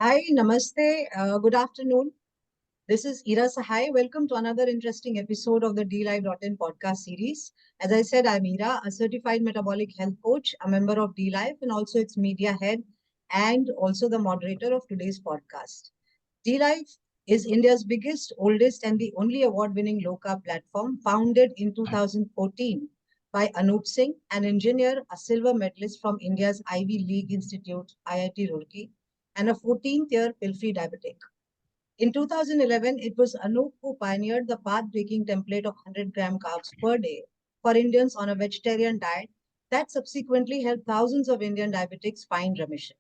Hi, namaste, good afternoon. This is Ira Sahay. Welcome to another interesting episode of the dLife.in podcast series. As I said, I'm Ira, a certified metabolic health coach, a member of dLife, and also its media head, and also the moderator of today's podcast. dLife is India's biggest, oldest, and the only award-winning low-carb platform, founded in 2014 by Anup Singh, an engineer, a silver medalist from India's Ivy League Institute, IIT Roorkee, and a 14th-year pill-free diabetic. In 2011, it was Anup who pioneered the path-breaking template of 100-gram carbs per day for Indians on a vegetarian diet that subsequently helped thousands of Indian diabetics find remission.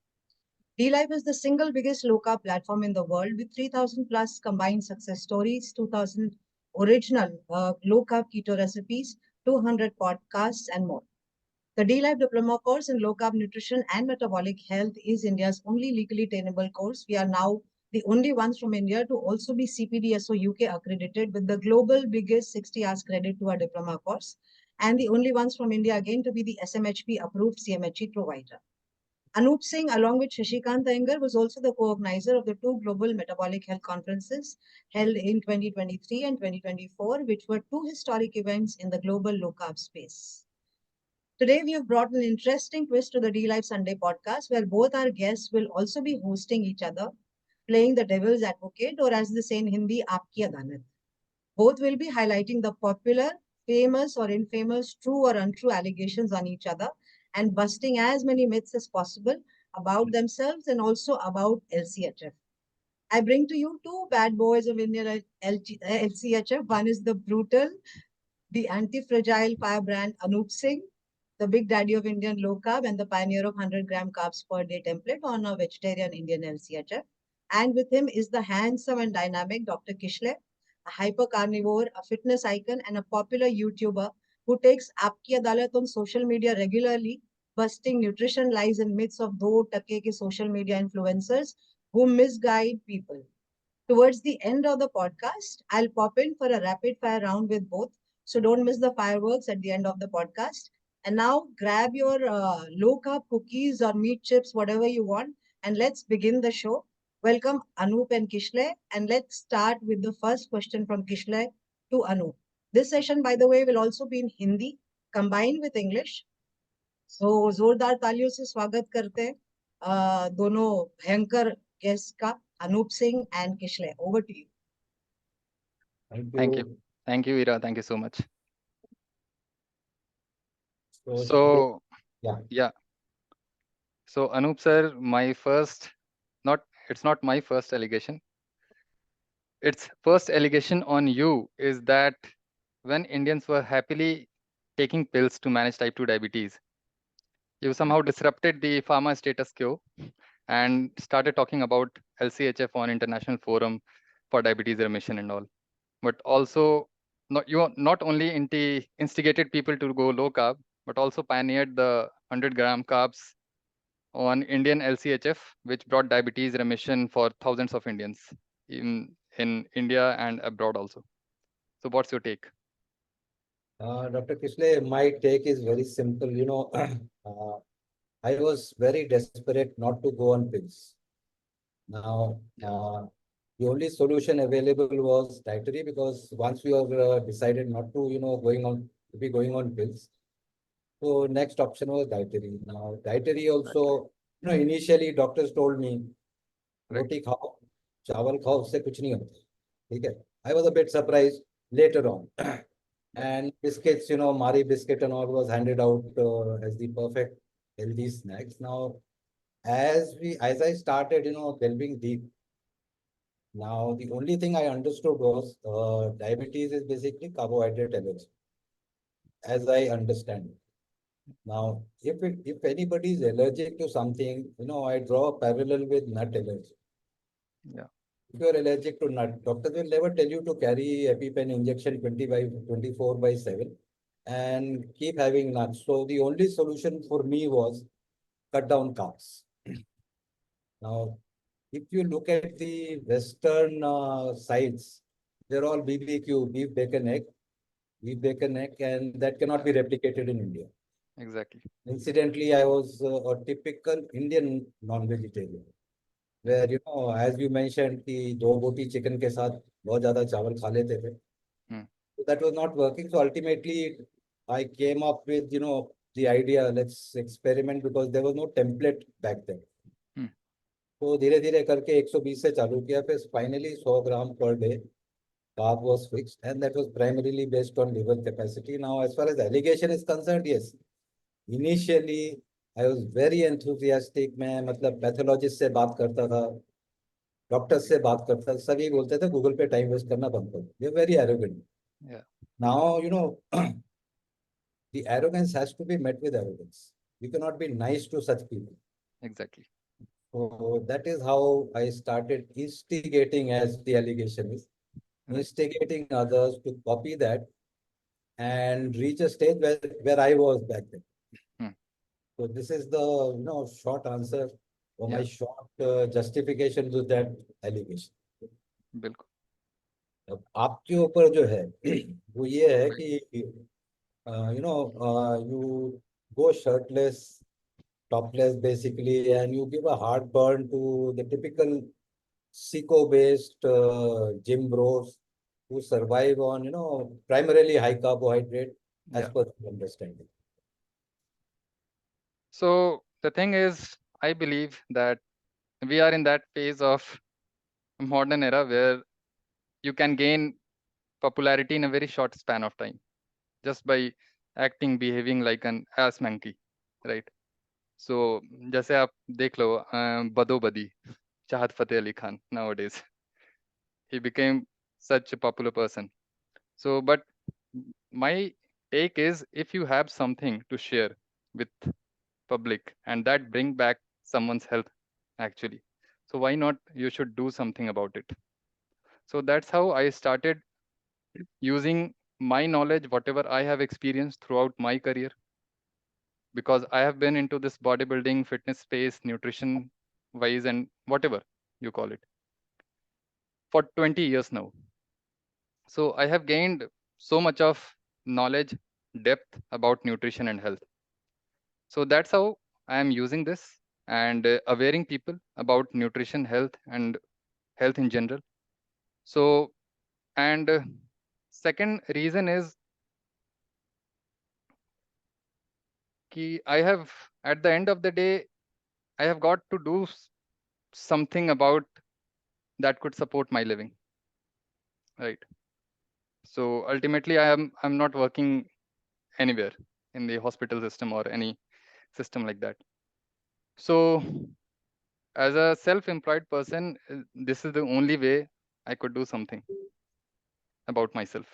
dLife is the single biggest low-carb platform in the world with 3,000 plus combined success stories, 2,000 original low-carb keto recipes, 200 podcasts, and more. The dLife Diploma course in Low Carb Nutrition and Metabolic Health is India's only legally attainable course. We are now the only ones from India to also be CPDSO UK accredited with the global biggest 60 hours credit to our diploma course, and the only ones from India again to be the SMHP approved CMHE provider. Anup Singh, along with Shashikant Iyengar, was also the co-organizer of the two global metabolic health conferences held in 2023 and 2024, which were two historic events in the global low carb space. Today, we have brought an interesting twist to the dLife Sunday podcast, where both our guests will also be hosting each other, playing the devil's advocate, or as they say in Hindi, Aapki Adalat. Both will be highlighting the popular, famous, or infamous, true or untrue allegations on each other and busting as many myths as possible about themselves and also about LCHF. I bring to you two bad boys of Indian LCHF. One is the brutal, the anti-fragile firebrand Anup Singh, the big daddy of Indian low carb and the pioneer of 100-gram carbs per day template on a vegetarian Indian LCHF. And with him is the handsome and dynamic Dr. Kishlay, a hyper carnivore, a fitness icon, and a popular YouTuber who takes Aapki Adalat on social media regularly, busting nutrition lies and myths of do take ke social media influencers who misguide people. Towards the end of the podcast, I'll pop in for a rapid fire round with both. So don't miss the fireworks at the end of the podcast. And now grab your low carb cookies or meat chips, whatever you want, and let's begin the show. Welcome Anup and Kishlay. And let's start with the first question from Kishlay to Anup. This session, by the way, will also be in Hindi combined with English. So जोरदार तालियों से स्वागत करते हैं दोनों भयंकर guest का Anup Singh and Kishlay. Over to you. Thank you. Thank you, Ira. Thank you so much. So yeah. So Anup sir, it's not my first allegation. Its first allegation on you is that when Indians were happily taking pills to manage type 2 diabetes, you somehow disrupted the pharma status quo and started talking about LCHF on International Forum for Diabetes Remission and all. But also, you not only instigated people to go low carb, but also pioneered the 100-gram carbs on Indian LCHF, which brought diabetes remission for thousands of Indians in India and abroad also. So what's your take? Dr. Kishlay, my take is very simple. I was very desperate not to go on pills. Now, the only solution available was dietary, because once we are decided not to, going on pills, so next option was dietary. Now, dietary also, initially doctors told me, roti khao, chawal khao, usse kuch nahi hota. Okay. I was a bit surprised later on. And biscuits, Mari biscuit and all was handed out as the perfect healthy snacks. Now, as I started, delving deep, now the only thing I understood was diabetes is basically carbohydrate allergy, as I understand it. Now, if anybody is allergic to something, I draw a parallel with nut allergy. Yeah. If you are allergic to nut, doctors will never tell you to carry EpiPen injection 24/7 and keep having nuts. So the only solution for me was cut down carbs. Now, if you look at the Western sites, they're all BBQ, beef, bacon, egg, and that cannot be replicated in India. Exactly. Incidentally, I was a typical Indian non-vegetarian. where, as you mentioned, कि दो बोटी chicken के साथ बहुत ज़्यादा चावल खा लेते थे. Hmm. So that was not working. So ultimately, I came up with, the idea, let's experiment, because there was no template back then. Hmm. तो धीरे धीरे करके 120 से चालू किया, फिर finally 100 gram per day carb was fixed, and that was primarily based on liver capacity. Now, as far as allegation is concerned, yes, initially I was very enthusiastic. मैं मतलब पैथोलॉजिस्ट से बात करता था, डॉक्टर से बात करता था, सभी बोलते थे गूगल पे टाइम वेस्ट करना बंद करो. They're very arrogant. Yeah, Now, the arrogance has to be met with arrogance. You cannot be nice to such people. exactly. So that is how I started instigating, as the allegation is, Right. instigating others to copy that and reach a stage where I was back then. Hmm. So this is the short answer or my Yeah, short justification to that allegation. बिल्कुल. अब आपके ऊपर जो है वो ये है Right. कि you go shirtless, topless basically, and you give a hard burn to the typical seco-based gym bros who survive on, primarily high carbohydrate as Yeah. per the understanding. So the thing is, I believe that we are in that phase of modern era where you can gain popularity in a very short span of time just by acting, behaving like an ass monkey, right? So जैसे आप देख लो बदो बदी चाहत Fateh Ali Khan nowadays he became such a popular person. So but my take is, if you have something to share with public and that bring back someone's health actually, so why not you should do something about it. So that's how I started using my knowledge, whatever I have experienced throughout my career, because I have been into this bodybuilding, fitness space, nutrition wise, and whatever you call it, for 20 years now. So I have gained so much of knowledge, depth about nutrition and health. So that's how I am using this and awareing people about nutrition, health, and health in general. So, and second reason is कि I have, at the end of the day, I have got to do something about that could support my living, right? So ultimately, I'm not working anywhere in the hospital system or any system like that. So as a self-employed person, this is the only way I could do something about myself.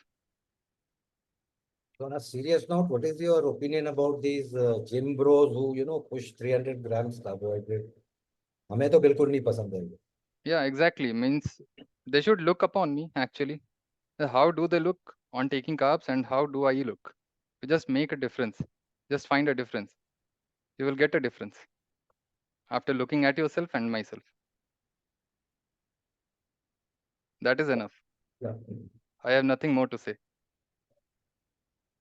So on a serious note, what is your opinion about these gym bros who, push 300 grams carbohydrate? हमें तो बिल्कुल नहीं पसंद है ये. Yeah, exactly. Means they should look upon me actually. How do they look on taking carbs and how do I look? You just make a difference. Just find a difference. You will get a difference after looking at yourself and myself. That is enough. Yeah, I have nothing more to say.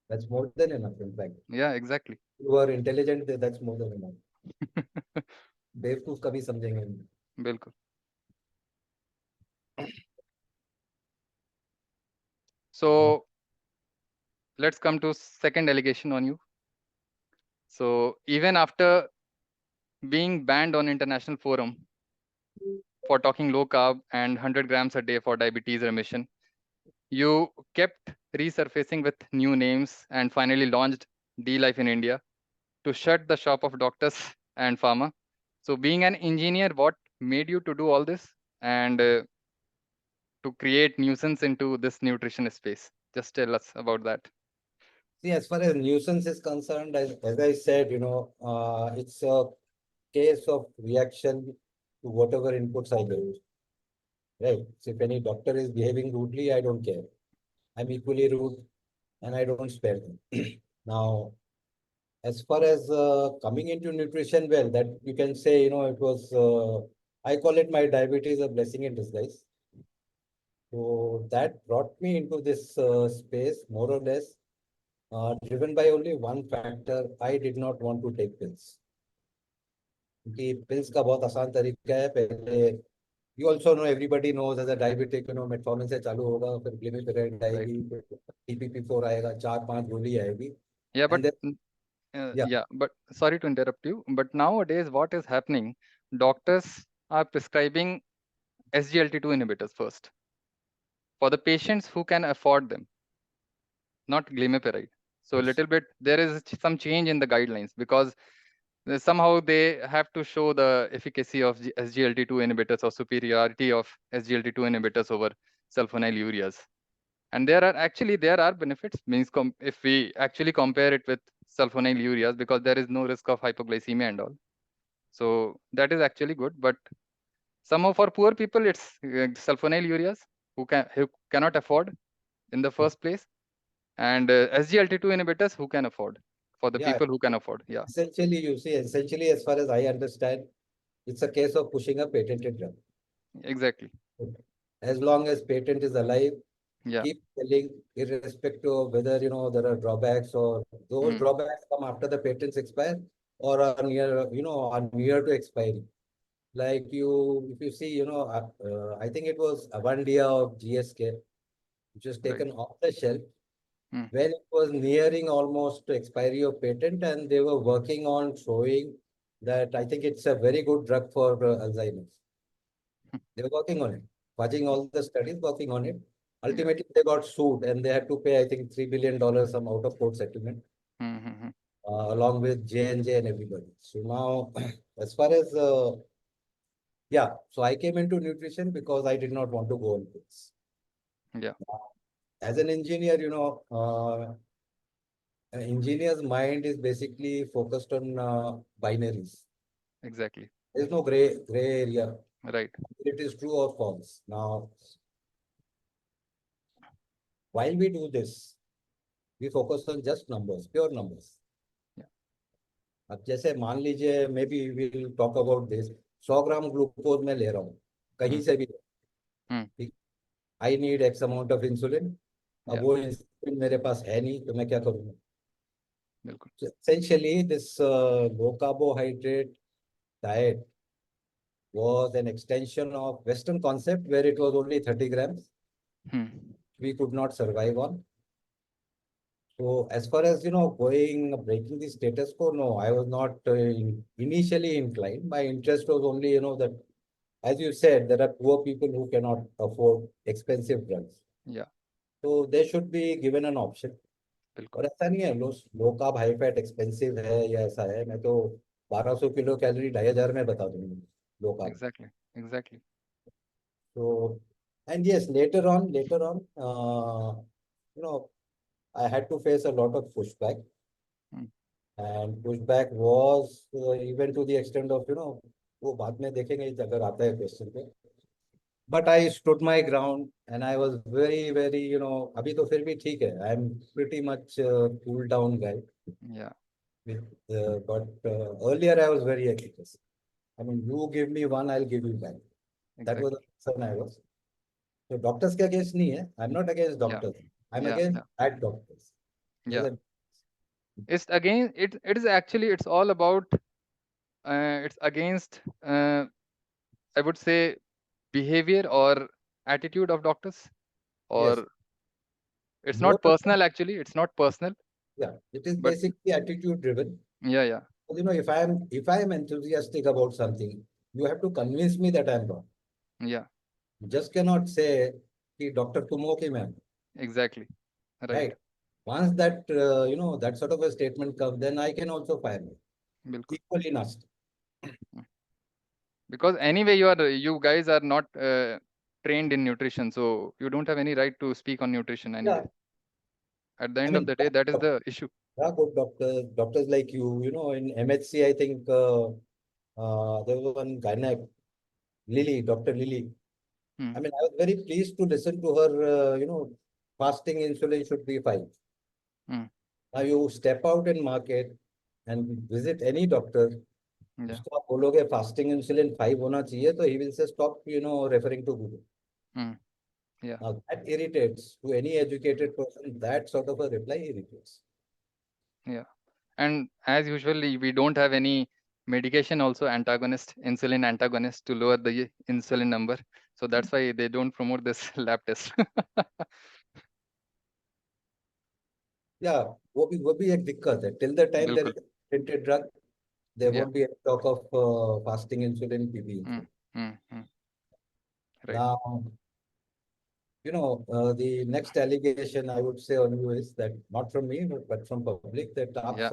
that's more than enough, in fact. Yeah, exactly. You are intelligent, that's more than enough. बेवकूफ कभी समझेंगे नहीं. बिल्कुल. So let's come to second allegation on you. So even after being banned on international forum for talking low carb and 100 grams a day for diabetes remission, you kept resurfacing with new names and finally launched dLife in India to shut the shop of doctors and pharma. So being an engineer, what made you to do all this and to create nuisance into this nutrition space? Just tell us about that. See, as far as nuisance is concerned, as I said, it's a case of reaction to whatever inputs I get. Right? So if any doctor is behaving rudely, I don't care. I'm equally rude and I don't spare them. Now, as far as coming into nutrition, well, that you can say, it was, I call it my diabetes a blessing in disguise. So that brought me into this space, more or less, driven by only one factor. I did not want to take pills. क्योंकि pills का बहुत आसान तरीका है। पहले you also know, everybody knows as a diabetic, metformin से चालू होगा, फिर ग्लिमिपिराइड Right. आएगी, फिर TPP4 आएगा, 4-5 गोली आएगी। Yeah, but एंड देन या yeah, but sorry to interrupt you, but nowadays what is happening? Doctors are prescribing SGLT2 inhibitors first for the patients who can afford them, not glimepiride. So a little bit there is some change in the guidelines because somehow they have to show the efficacy of SGLT2 inhibitors or superiority of SGLT2 inhibitors over sulfonylureas. And there are benefits, means if we actually compare it with sulfonylureas, because there is no risk of hypoglycemia and all. So that is actually good. But somehow for poor people, it's sulfonylureas who cannot afford in the first place, and SGLT2 inhibitors who can afford, for the yeah, people who can afford. Yeah, essentially, as far as I understand, it's a case of pushing a patented drug. exactly. As long as patent is alive, Yeah. keep selling, irrespective of whether there are drawbacks, or those Mm. drawbacks come after the patents expire or are near to expiry. Like if you see, I think it was Avandia of GSK, which was Right. taken off the shelf Mm. when it was nearing almost to expiry of patent, and they were working on showing that I think it's a very good drug for Alzheimer's. They were working on it, watching all the studies, working on it. Yeah. Ultimately, they got sued and they had to pay, I think, $3 billion some out of court settlement, Mm-hmm. along with J&J and everybody. So now, as far as, yeah, so I came into nutrition because I did not want to go on pills. Yeah. As an engineer, an engineer's mind is basically focused on binaries. Exactly. There's no gray area. Right. It is true or false. Now, while we do this, we focus on just numbers, pure numbers. Yeah. अब जैसे मान लीजिए, may be will talk about this, 100 gram glucose में ले रहा हूँ कहीं Mm. से भी, Mm. ठीक, I need x amount of insulin. अब Yeah. वो इंसुलिन मेरे पास है नहीं, तो मैं क्या करूँगा? बिल्कुल. So essentially, this low carbohydrate diet was an extension of Western concept where it was only 30 grams. Mm. We could not survive on. So as far as, breaking the status quo, no, I was not initially inclined. My interest was only, that, as you said, there are poor people who cannot afford expensive drugs. Yeah. So they should be given an option. बिल्कुल. और ऐसा नहीं है low carb high fat expensive है या ऐसा है, मैं तो 1200 किलो कैलोरी 2500 में बता दूंगा low carb. Exactly. Exactly. So, and yes, later on, I had to face a lot of pushback, Mm. and pushback was even to the extent of, वो बाद में देखेंगे अगर आता है क्वेश्चन पे। But I stood my ground and I was very, very, अभी तो फिर भी ठीक है, I am pretty much cool down guy. Yeah. With, but earlier I was very aggressive. I mean, you give me one, I'll give you back. That was Exactly. the person I was. So doctors के against नहीं है. I'm not against Yeah. doctors. I'm Yeah. against Yeah. bad doctors. There's Yeah. a- It's again. It is actually. It's all about. It's against. I would say behavior or attitude of doctors, yes, or it's more not personal. Actually, it's not personal. yeah. It is But basically attitude driven. yeah. Yeah. If I am enthusiastic about something, you have to convince me that I'm wrong. Yeah. You just cannot say कि doctor तुम हो कि मैं हूँ, Exactly. Right. right? Once that that sort of a statement comes, then I can also fire you. बिल्कुल. Equally nasty. Because anyway, you guys are not trained in nutrition, so you don't have any right to speak on nutrition anyway. Yeah. At the I end of mean, the day, that is the issue. there are good doctors like you. In MHC, I think there was one gynaec, Lily, Dr. Lily. Hmm. I mean, I was very pleased to listen to her. Fasting insulin should be fine. Hmm. Now you step out in market and visit any doctor. Yeah. उसको आप बोलोगे fasting insulin 5 होना चाहिए, तो he will say stop, referring to Google. Hmm. Yeah. Now that irritates to any educated person. That sort of a reply irritates. Yeah. And as usually, we don't have any medication also antagonist, insulin antagonist to lower the insulin number. So that's why they don't promote this lab test. Yeah, वो भी एक दिक्कत है. Till the time there बिल्कुल. is a patented drug, there Yeah. won't be a talk of fasting insulin, PB insulin. Right. Now, the next allegation I would say on you is that not from me, but from public, that आप Yeah.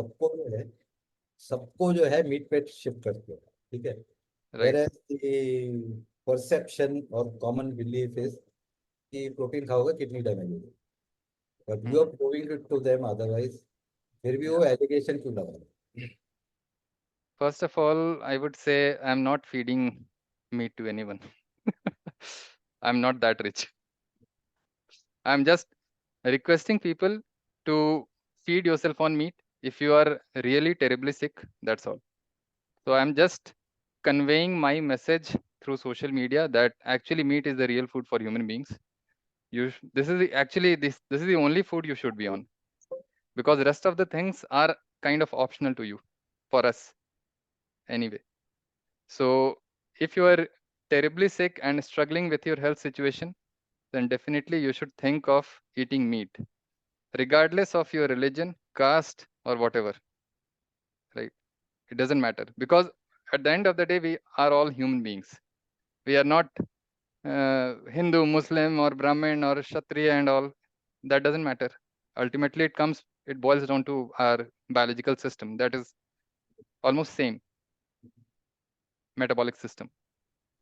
सबको जो है meet पे shift करते हो, ठीक है? Right. Whereas the perception or common belief is कि प्रोटीन खाओगे किडनी डैमेज होगी, but you are proving it to them otherwise. फिर भी वो एलिगेशन क्यों लगा रहे? First of all, I would say I'm not feeding meat to anyone. I'm not that rich. I'm just requesting people to feed yourself on meat if you are really terribly sick. That's all. So I'm just conveying my message through social media that actually meat is the real food for human beings. This is this is the only food you should be on, because the rest of the things are kind of optional to you, for us anyway. So if you are terribly sick and struggling with your health situation, then definitely you should think of eating meat, regardless of your religion, caste, or whatever. Right? It doesn't matter, because at the end of the day, we are all human beings. We are not Hindu, Muslim, or Brahmin, or Kshatriya and all. That doesn't matter. Ultimately, it boils down to our biological system. That is almost same metabolic system.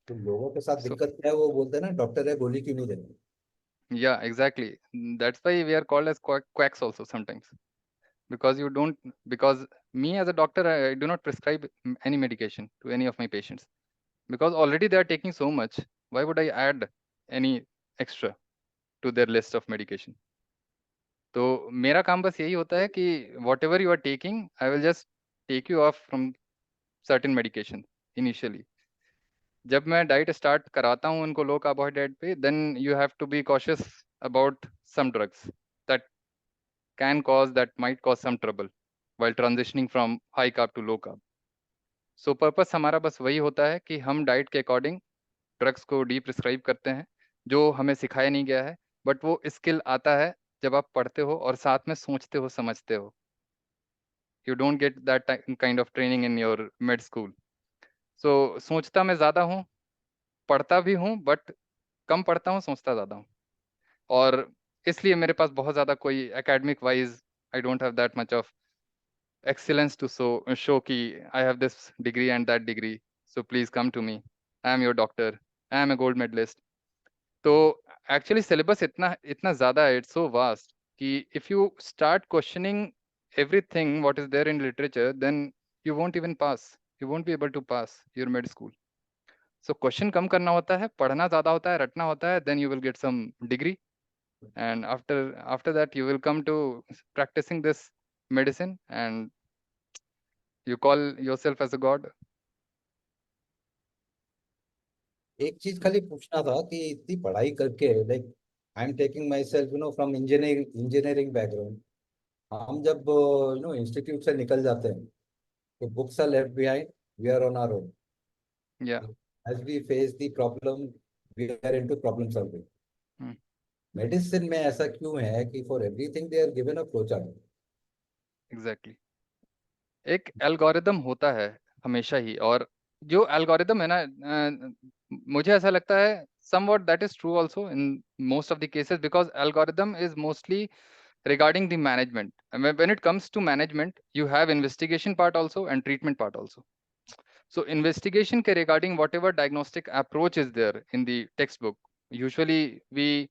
तो लोगों के साथ So दिक्कत क्या है, वो बोलते हैं ना डॉक्टर है गोली क्यों नहीं देना. yeah, exactly. That's why we are called as quacks also sometimes, because me as a doctor, I do not prescribe any medication to any of my patients, because already they are taking so much. Why would I add any extra to their list of medication? तो मेरा काम बस यही होता है कि whatever you are taking, I will just take you off from certain medication initially. जब मैं डाइट स्टार्ट कराता हूँ उनको लो कार्बोहाइड्रेट पे, then you have to be cautious about some drugs that might cause some trouble while transitioning from high carb to low carb. So purpose हमारा बस वही होता है कि हम डाइट के अकॉर्डिंग ड्रग्स को डी प्रिस्क्राइब करते हैं, जो हमें सिखाया नहीं गया है, बट वो स्किल आता है जब आप पढ़ते हो और साथ में सोचते हो, समझते हो. You don't get that kind of training in your med school. So सोचता मैं ज़्यादा हूँ, पढ़ता भी हूँ, बट कम पढ़ता हूँ, सोचता ज़्यादा हूँ. और इसलिए मेरे पास बहुत ज़्यादा कोई academic wise I don't have that much of excellence to show कि I have this degree and that degree, so please come to me, I am your doctor, I am a gold medalist. तो actually syllabus इतना ज़्यादा है, it's so vast कि if you start questioning everything what is there in literature, then you won't even pass, you won't be able to pass your med school. So question कम करना होता है, पढ़ना ज़्यादा होता है, रटना होता है, then you will get some degree, and after that you will come to practicing this medicine and you call yourself as a god. एक चीज खाली पूछना था कि इतनी पढ़ाई करके, like I am taking myself from engineering background, हम जब इंस्टीट्यूट से निकल जाते हैं तो books are left behind, we are on our own. Yeah. As we face the problem, we are into problem solving. Medicine में ऐसा क्यों है कि for everything they are given a flow chart? Exactly. एक एल्गोरिदम होता है हमेशा ही, और जो एल्गोरिदम है ना, मुझे ऐसा लगता है somewhat that is true also in most of the cases, because algorithm is mostly regarding the management. And when it comes to management, you have investigation part also and treatment part also. So investigation ke regarding whatever diagnostic approach is there in the textbook, usually we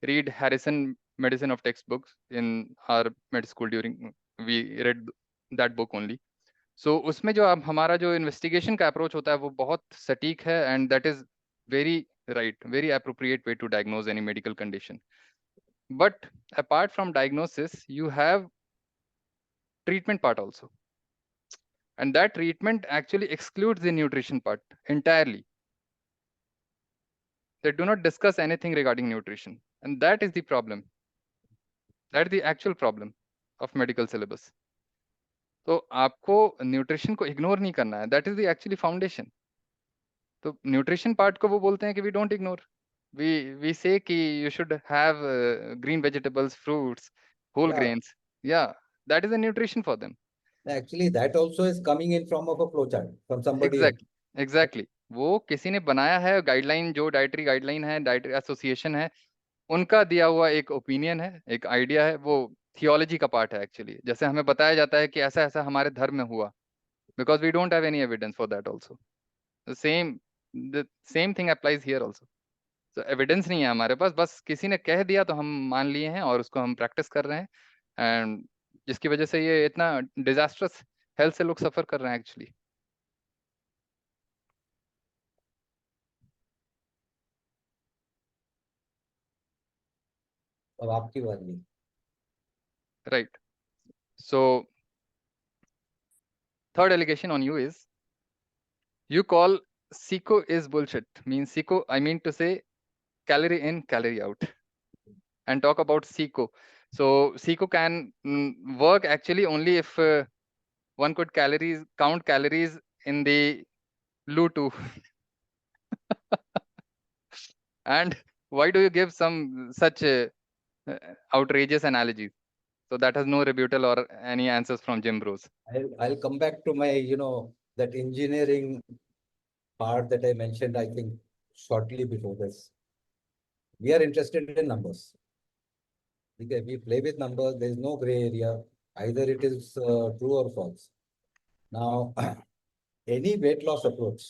read Harrison medicine of textbooks in our med school, during we read that book only. So उसमें जो अब हमारा जो investigation का approach होता है वो बहुत सटीक है, and that is very right, very appropriate way to diagnose any medical condition. But apart from diagnosis, you have treatment part also, and that treatment actually excludes the nutrition part entirely. They do not discuss anything regarding nutrition, and that is the problem. That is the actual problem of medical syllabus. तो आपको nutrition को ignore नहीं करना है, that is the actually foundation. तो nutrition part को वो बोलते हैं कि we don't ignore, we say कि you should have green vegetables, fruits, whole Yeah, grains, या that is a nutrition for them. actually, that also is coming in form of a flowchart from somebody else. Exactly वो किसी ने बनाया है guideline, जो dietary guideline है, dietary association है, उनका दिया हुआ एक ओपिनियन है, एक आइडिया है, वो थियोलॉजी का पार्ट है एक्चुअली। जैसे हमें बताया जाता है कि ऐसा ऐसा हमारे धर्म में हुआ, because we don't have any evidence for that also. Same the same thing applies here also. तो एविडेंस नहीं है हमारे पास, बस किसी ने कह दिया तो हम मान लिए हैं और उसको हम प्रैक्टिस कर रहे हैं, एंड जिसकी वजह से ये इतना डिजास्ट्रस हेल्थ से लोग सफर कर रहे हैं एक्चुअली। अब आपकी बारी। Right, so third allegation on you is you call seco is bullshit. Means seco, I mean to say calorie in, calorie out, and talk about seco. So seco can work actually only if one could count calories in the loo too. And why do you give some such outrageous analogies? So that has no rebuttal or any answers from Gim Bros. I'll come back to my, that engineering part that I mentioned, I think, shortly before this. We are interested in numbers. Okay, we play with numbers. There is no gray area. Either it is true or false. Now, any weight loss approach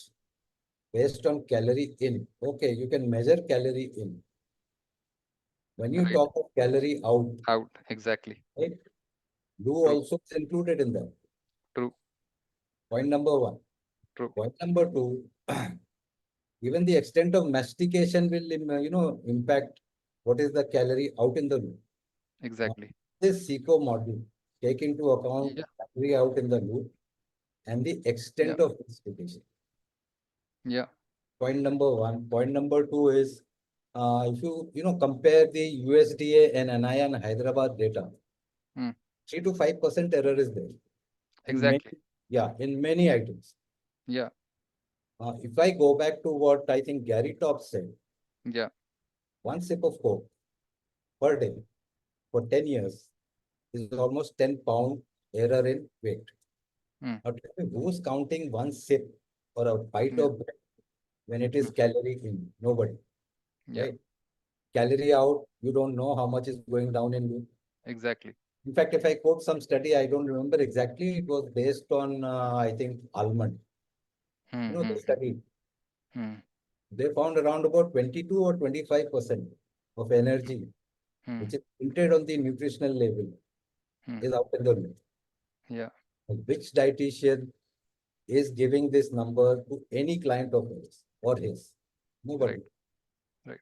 based on calorie in, okay, you can measure calorie in. When you Right, talk of calorie out, out, exactly. right, do True, also is included in that. true, Point number one. true. Point number two, even the extent of mastication will, impact what is the calorie out in the loop. Now, Exactly. this SECO model take into account Yeah, calorie out in the loop and the yeah, extent of mastication. yeah. Point number one. Point number two is, if you compare the USDA and NIN Hyderabad data, Mm, 3 to 5% error is there in many, exactly. yeah, in many items. Yeah, If I go back to what I think Gary Top said, yeah. one sip of Coke per day for 10 years is almost 10 pound error in weight. Mm, Now, tell me, who's counting one sip or a bite yeah, of bread when it is mm, calorie in? Nobody, yeah. right? Calorie out, you don't know how much is going down in you. Exactly. In fact, if I quote some study, I don't remember exactly, it was based on, I think, almond. Hmm, The hmm, study, hmm, they found around about 22 or 25% of energy, hmm, which is printed on the nutritional label, hmm. is out in the milk. Yeah, Which dietitian is giving this number to any client of his or his? right, Nobody. right.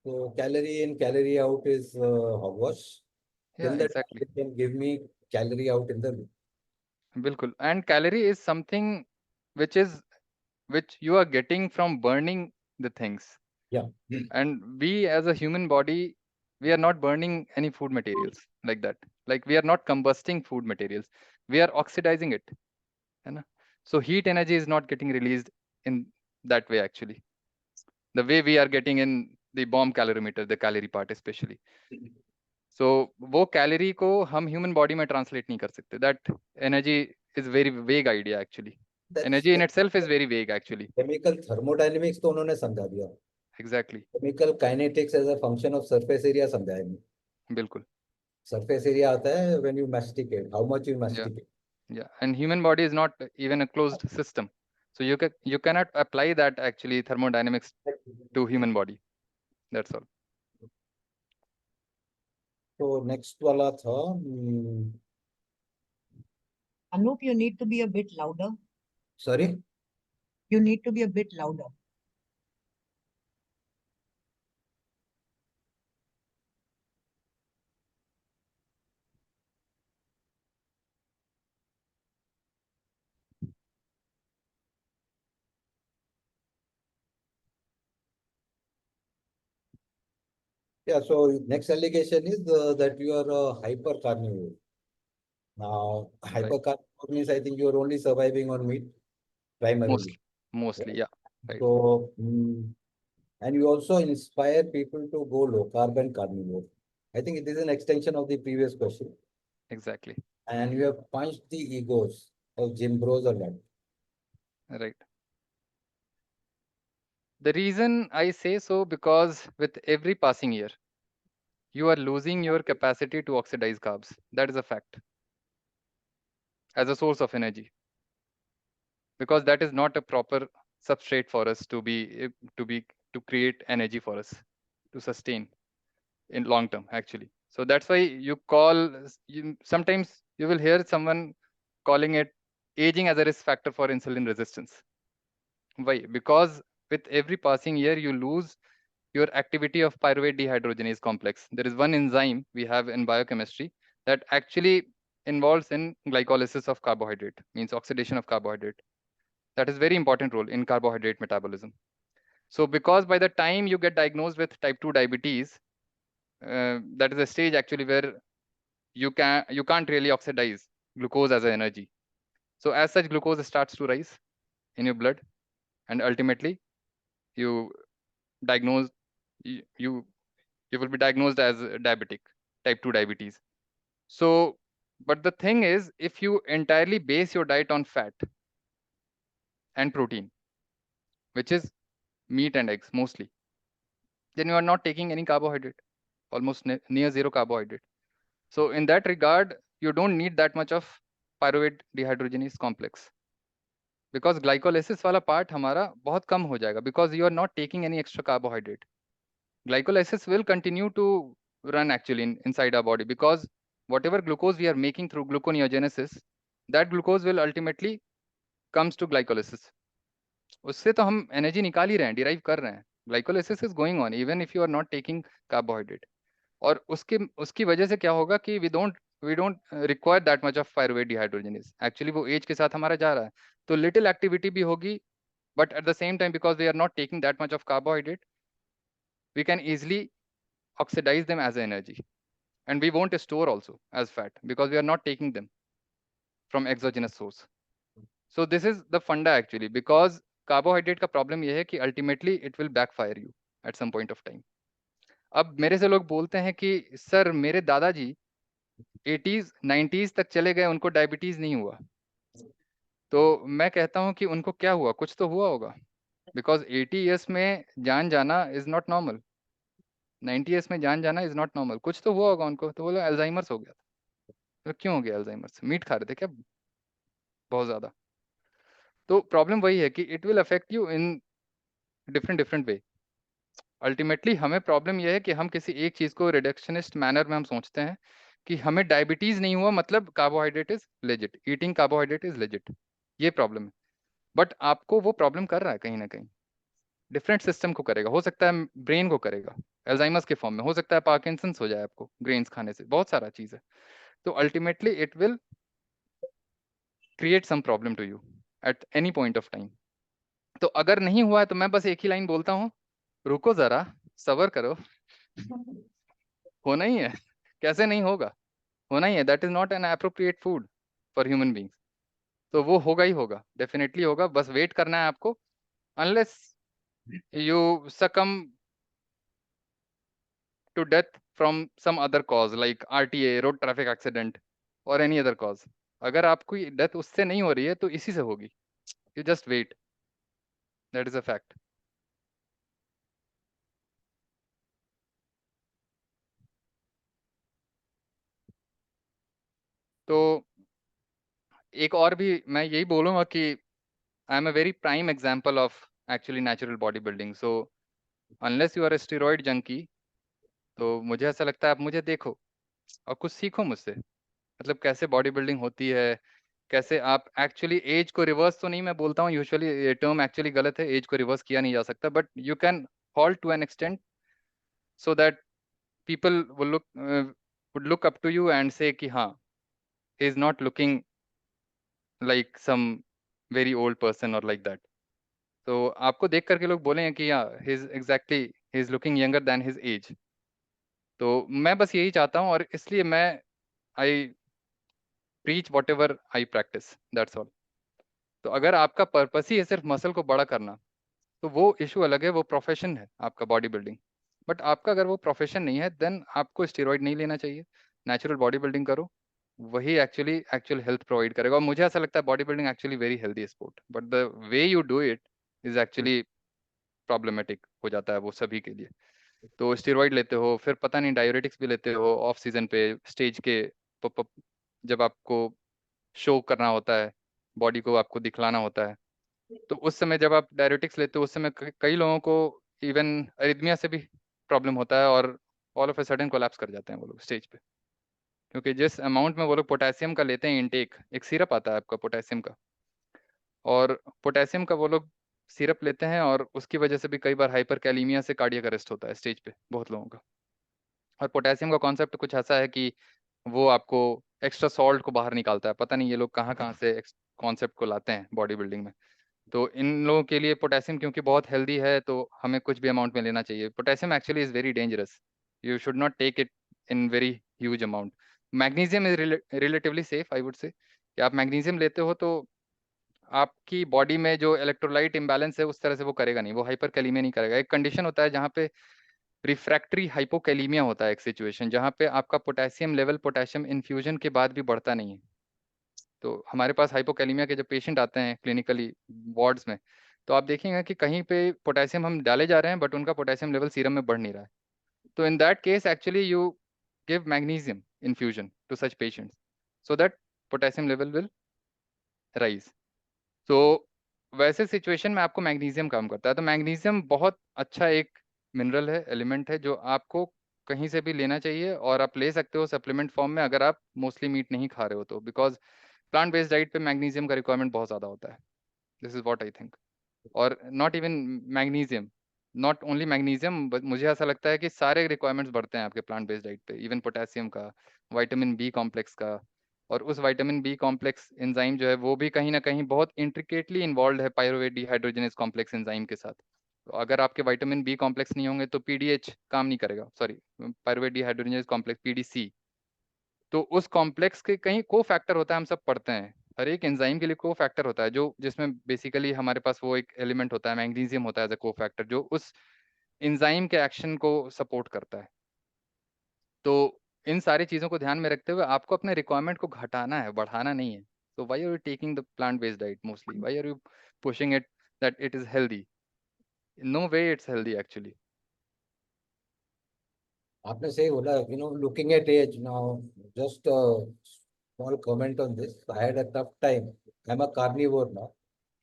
So calorie in, calorie out is hogwash. Yeah, Till that exactly. they can give me calorie out in the loop. Bilkul. And calorie is something which is which you are getting from burning the things. Yeah. And we as a human body, we are not burning any food materials like that. Like we are not combusting food materials. We are oxidizing it. है ना? So heat energy is not getting released in that way actually. The way we are getting in the bomb calorimeter, the calorie part especially. So वो calorie को हम human body में translate नहीं कर सकते. That energy is very vague idea actually. That's energy in itself is very vague actually. chemical thermodynamics तो उन्होंने समझा दिया. Exactly. Chemical kinetics as a function of surface area समझाया नहीं. बिल्कुल. Surface area आता है when you masticate, how much you या masticate. या and human body is not even a closed system. So you cannot apply that actually thermodynamics to human body. That's all. तो next वाला था, Anup, you need to be a bit louder. sorry. You need to be a bit louder. Yeah, so next allegation is that you are a hyper carnivore. Now, Right. hypercarb means I think you are only surviving on meat primarily. Mostly, yeah. Right. So, and you also inspire people to go low carb and carnivore. I think it is an extension of the previous question. Exactly. And you have punched the egos of Gim Bros a lot. Right. The reason I say so, because with every passing year, you are losing your capacity to oxidize carbs. That is a fact, as a source of energy, because that is not a proper substrate for us to be to create energy for us to sustain in long term, actually. So that's why you sometimes you will hear someone calling it aging as a risk factor for insulin resistance. Why? Because with every passing year, you lose your activity of pyruvate dehydrogenase complex. There is one enzyme we have in biochemistry that actually involves in glycolysis of carbohydrate, means oxidation of carbohydrate. That is very important role in carbohydrate metabolism. So because by the time you get diagnosed with type 2 diabetes, that is a stage actually where you can't really oxidize glucose as an energy. So as such, glucose starts to rise in your blood, and ultimately you diagnose you you will be diagnosed as diabetic, type 2 diabetes. So, but the thing is, if you entirely base your diet on fat and protein, which is meat and eggs mostly, then you are not taking any carbohydrate, almost near zero carbohydrate. So in that regard, you don't need that much of pyruvate dehydrogenase complex, because glycolysis वाला part हमारा बहुत कम हो जाएगा, because you are not taking any extra carbohydrate. Glycolysis will continue to run actually inside our body, because whatever glucose we are making through gluconeogenesis, that glucose will ultimately comes to glycolysis. उससे तो हम energy निकाल ही रहे हैं, derive कर रहे हैं. Glycolysis is going on even if you are not taking carbohydrate. और उसकी वजह से क्या होगा कि we don't require that much of pyruvate dehydrogenase. Actually वो एज के साथ हमारा जा रहा है, तो लिटिल एक्टिविटी भी होगी, but at the same time because we are not taking that much of carbohydrate, we can easily oxidize them as energy, and we won't store also as fat because we are not taking them from exogenous source. So this is the funda actually, because carbohydrate का problem ये है कि ultimately it will backfire you at some point of time. अब मेरे से लोग बोलते हैं कि सर मेरे दादाजी 80s 90s तक चले गए, उनको डायबिटीज नहीं हुआ. तो मैं कहता हूँ कि उनको क्या हुआ, कुछ तो हुआ होगा, बिकॉज 80 ईयर्स में जान जाना इज नॉट नॉर्मल, 90 ईयर्स में जान जाना इज नॉट नॉर्मल. कुछ तो हुआ होगा उनको. तो बोला अल्जाइमर्स हो गया था. तो क्यों हो गया अल्जाइमर्स? मीट खा रहे थे क्या बहुत ज्यादा? तो प्रॉब्लम वही है कि it will affect you in different different way. Ultimately हमें प्रॉब्लम यह है कि हम किसी एक चीज को रिडक्शनिस्ट मैनर में हम सोचते हैं कि हमें डायबिटीज नहीं हुआ मतलब carbohydrate is legit, eating carbohydrate is legit. ये प्रॉब्लम है. बट आपको वो प्रॉब्लम कर रहा है कहीं ना कहीं, डिफरेंट सिस्टम को करेगा. हो सकता है ब्रेन को करेगा एल्जाइमर्स के फॉर्म में, हो सकता है पार्किंसंस हो जाए आपको ग्रेन्स खाने से, बहुत सारा चीज है. तो ultimately it will create some problem to you at any point of time. तो अगर नहीं हुआ है तो मैं बस एक ही लाइन बोलता हूँ, रुको जरा, सबर करो, होना ही है. कैसे नहीं होगा, होना ही है. That is not an appropriate food for human beings. तो वो होगा ही होगा, डेफिनेटली होगा. बस वेट करना है आपको, अनलेस यू सकम to death from some other cause like RTA, road traffic accident or any other cause. अगर आपको डेथ उससे नहीं हो रही है तो इसी से होगी. You just wait. That is a fact. तो एक और भी मैं यही बोलूँगा कि I am a very prime example of actually natural body building. So unless you are a steroid junkie, तो मुझे ऐसा लगता है आप मुझे देखो और कुछ सीखो मुझसे, मतलब कैसे बॉडी बिल्डिंग होती है, कैसे आप एक्चुअली एज को रिवर्स, तो नहीं मैं बोलता हूँ यूजुअली ये टर्म एक्चुअली गलत है, एज को रिवर्स किया नहीं जा सकता, but you can halt to an extent so that people would look up to you and say कि हाँ, he is not looking like some very old person or like that. तो आपको देख करके लोग बोलेंगे कि yeah, he is looking younger than his age. तो मैं बस यही चाहता हूँ, और इसलिए मैं I preach whatever I practice, that's all. तो अगर आपका पर्पस ही है सिर्फ मसल को बड़ा करना, तो वो इशू अलग है, वो प्रोफेशन है आपका बॉडी बिल्डिंग. बट आपका अगर वो प्रोफेशन नहीं है, देन आपको स्टेरॉइड नहीं लेना चाहिए, नेचुरल बॉडी बिल्डिंग करो, वही एक्चुअल हेल्थ प्रोवाइड करेगा. और मुझे ऐसा लगता है body building actually very healthy sport, but the way you do it is actually problematic हो जाता है वो सभी के लिए. तो स्टेरॉइड लेते हो, फिर पता नहीं डायूरेटिक्स भी लेते हो ऑफ सीजन पे, स्टेज के जब आपको शो करना होता है, बॉडी को आपको दिखलाना होता है, तो उस समय जब आप डायूरेटिक्स लेते हो, उस समय कई लोगों को इवन अरिथमिया से भी प्रॉब्लम होता है, और all of a sudden collapse कर जाते हैं वो लोग स्टेज पे, क्योंकि जिस अमाउंट में वो लोग पोटेशियम का लेते हैं इनटेक, एक सिरप आता है आपका पोटेशियम का, और पोटेशियम का वो लोग सिरप लेते हैं, और उसकी वजह से भी कई बार हाइपर कैलीमिया से कार्डियक अरेस्ट होता है स्टेज पे बहुत लोगों का. और पोटेशियम का कॉन्सेप्ट कुछ ऐसा है कि वो आपको एक्स्ट्रा सॉल्ट को बाहर निकालता है. पता नहीं ये लोग कहाँ कहाँ से कॉन्सेप्ट को लाते हैं बॉडी बिल्डिंग में. तो इन लोगों के लिए पोटेशियम क्योंकि बहुत हेल्दी है, तो हमें कुछ भी अमाउंट में लेना चाहिए. Potassium actually is very dangerous, you should not take it in very huge amount. Magnesium is relatively safe, I would say, कि आप मैग्नीशियम लेते हो तो आपकी बॉडी में जो इलेक्ट्रोलाइट इम्बैलेंस है उस तरह से वो करेगा नहीं, वो हाइपर कैलीमिया नहीं करेगा. एक कंडीशन होता है जहाँ पे रिफ्रैक्टरी हाइपोकैलीमिया होता है, एक सिचुएशन जहाँ पे आपका पोटेशियम लेवल पोटेशियम इन्फ्यूजन के बाद भी बढ़ता नहीं है. तो हमारे पास हाइपोकैलीमिया के जो पेशेंट आते हैं क्लिनिकली वार्ड्स में, तो आप देखेंगे कि कहीं पे पोटेशियम हम डाले जा रहे हैं, बट उनका पोटेशियम लेवल सीरम में बढ़ नहीं रहा है. तो in that case actually you give magnesium infusion to such patients so that potassium level will rise. तो वैसे सिचुएशन में आपको मैग्नीशियम काम करता है. तो मैग्नीशियम बहुत अच्छा एक मिनरल है, एलिमेंट है, जो आपको कहीं से भी लेना चाहिए, और आप ले सकते हो सप्लीमेंट फॉर्म में अगर आप मोस्टली मीट नहीं खा रहे हो तो, बिकॉज प्लांट बेस्ड डाइट पे मैग्नीशियम का रिक्वायरमेंट बहुत ज़्यादा होता है. This is what I think. और not even magnesium, not only magnesium, but मुझे ऐसा लगता है कि सारे रिक्वायरमेंट्स बढ़ते हैं आपके प्लांट बेस्ड डाइट पे, इवन पोटेशियम का, विटामिन बी कॉम्प्लेक्स का. और उस विटामिन बी कॉम्प्लेक्स एंजाइम जो है वो भी कहीं ना कहीं बहुत इंट्रिकेटली इन्वॉल्व है पायरुवेट डिहाइड्रोजनेज कॉम्प्लेक्स एंजाइम के साथ. तो अगर आपके विटामिन बी कॉम्प्लेक्स नहीं होंगे तो पीडीएच काम नहीं करेगा, sorry pyruvate dehydrogenase complex PDC. तो उस कॉम्प्लेक्स के कहीं को फैक्टर होता है, हम सब पढ़ते हैं, हर एक एंजाइम के लिए को फैक्टर होता है, जो जिसमें बेसिकली हमारे पास वो एक एलिमेंट होता है, मैग्नीशियम होता है एज अ को फैक्टर, जो उस एंजाइम के एक्शन को सपोर्ट करता है. तो इन सारी चीज़ों को ध्यान में रखते हुए आपको अपने रिक्वायरमेंट को घटाना है, बढ़ाना नहीं है. तो why are you taking the plant based diet mostly, why are you pushing it that it is healthy? No way it's healthy actually. आपने सही बोला, looking at age now, just a small comment on this. I had a tough time. I'm a carnivore now,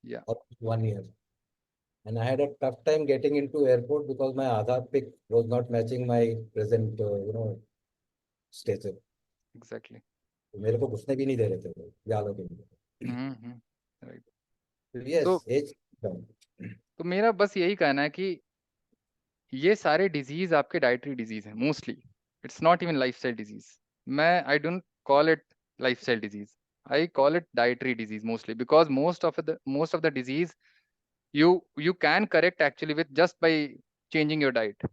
Yeah, for 1 year. And I had a tough time getting into airport because my Aadhaar pic was not matching my present, stature. exactly. तो मेरे को घुसने भी नहीं दे रहे थे वो, याद हो के लिए. राइट. Yes, तो age. तो मेरा बस यही कहना है कि ये सारे डिजीज आपके डाइटरी डिजीज हैं mostly. It's not even lifestyle disease. मैं I don't call it lifestyle disease, I call it dietary disease mostly, because most of the disease you can correct actually with just by changing your diet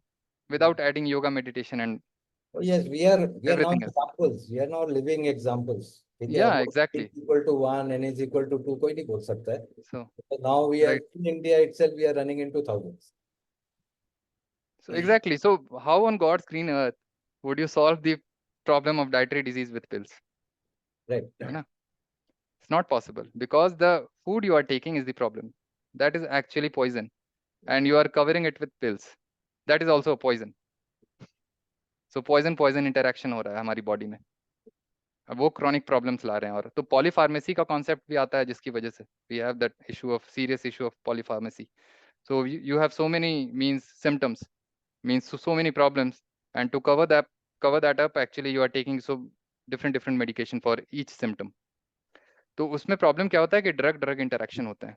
without adding yoga, meditation and Oh, yes, we are now everything else. examples. We are now living examples. ठीक है, Yeah, अब exactly. n equal to 1, n is equal to 2 कोई नहीं बोल सकता है. So So now we are right. in India itself, we are running into thousands. So exactly. So how on God's green earth would you solve the problem of dietary disease with pills? Right. है ना? It's not possible, because the food you are taking is the problem. That is actually poison, and you are covering it with pills. That is also a poison. So poison interaction हो रहा है हमारी body में. अब वो chronic problems ला रहे हैं. और तो पॉलीफार्मेसी का कॉन्सेप्ट भी आता है, जिसकी वजह से we have that issue of serious issue of polypharmacy. So you have so many means symptoms, means so many problems, and to cover that up actually you are taking so different medication for each symptom. तो उसमें problem क्या होता है कि drug interaction होता है.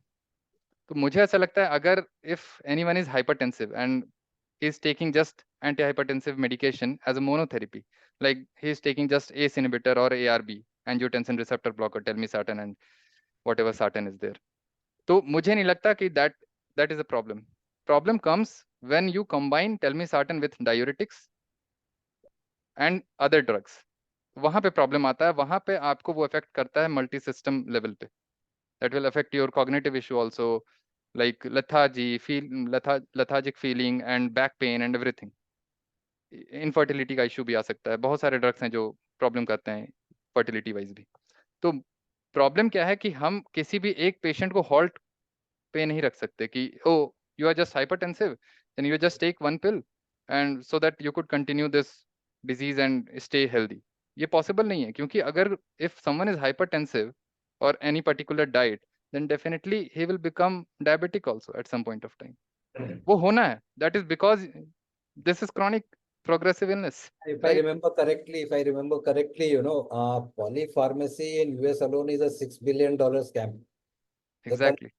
तो मुझे ऐसा लगता है अगर if anyone is hypertensive and is taking just antihypertensive medication as a monotherapy, like he is taking just ACE inhibitor or ARB, angiotensin receptor blocker, telmisartan and whatever sartan is there. तो मुझे नहीं लगता कि that is a problem. Problem comes when you combine telmisartan with diuretics and other drugs. वहां पे problem आता है, वहां पे आपको वो इफेक्ट करता है मल्टी सिस्टम लेवल पे. That will affect your cognitive issue also, like lethargic feeling and back pain and everything. Infertility का इशू भी आ सकता है. बहुत सारे ड्रग्स हैं जो प्रॉब्लम करते हैं फर्टिलिटी वाइज भी. तो प्रॉब्लम क्या है कि हम किसी भी एक पेशेंट को हॉल्ट पे नहीं रख सकते कि oh you are just hypertensive then you just take one pill and so that you could continue this disease and stay healthy. ये पॉसिबल नहीं है, क्योंकि अगर इफ समवन इज हाइपरटेंसिव और any particular diet, then definitely he will become diabetic also at some point of time. वो होना है. That is because this is chronic progressive illness, If I right? remember correctly, polypharmacy in US alone is a $6 billion scam. Exactly.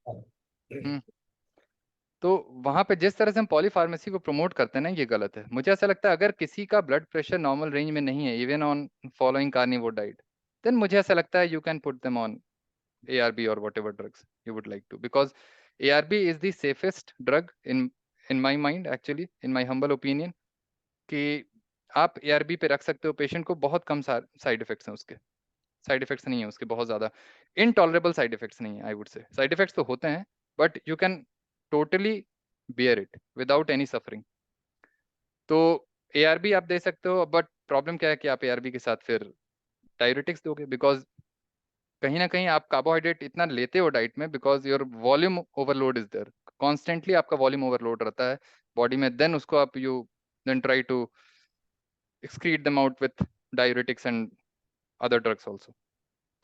तो वहां पे जिस तरह से हम पॉलीफार्मेसी को प्रमोट करते हैं ना, ये गलत है. मुझे ऐसा लगता है अगर किसी का ब्लड प्रेशर नॉर्मल रेंज में नहीं है, even on following carnivore diet, then मुझे ऐसा लगता है you can put them on ARB or whatever drugs you would like to, because ARB is the safest drug in my mind, actually in my humble opinion, कि आप ARB पे रख सकते हो पेशेंट को. बहुत कम साइड इफेक्ट्स हैं उसके. साइड इफेक्ट्स नहीं है उसके बहुत ज़्यादा. इनटॉलरेबल साइड इफेक्ट्स नहीं है, आई वुड से. साइड इफेक्ट्स तो होते हैं but you can totally bear it without any suffering. तो ARB आप दे सकते हो, बट प्रॉब्लम क्या है कि आप ARB के साथ फिर डायरेटिक्स दोगे, बिकॉज कहीं ना कहीं आप कार्बोहाइड्रेट इतना लेते हो डाइट में, because your volume overload is there. Constantly आपका वॉल्यूम ओवरलोड रहता है बॉडी में. देन उसको आप you then try to excrete them out with diuretics and other drugs also.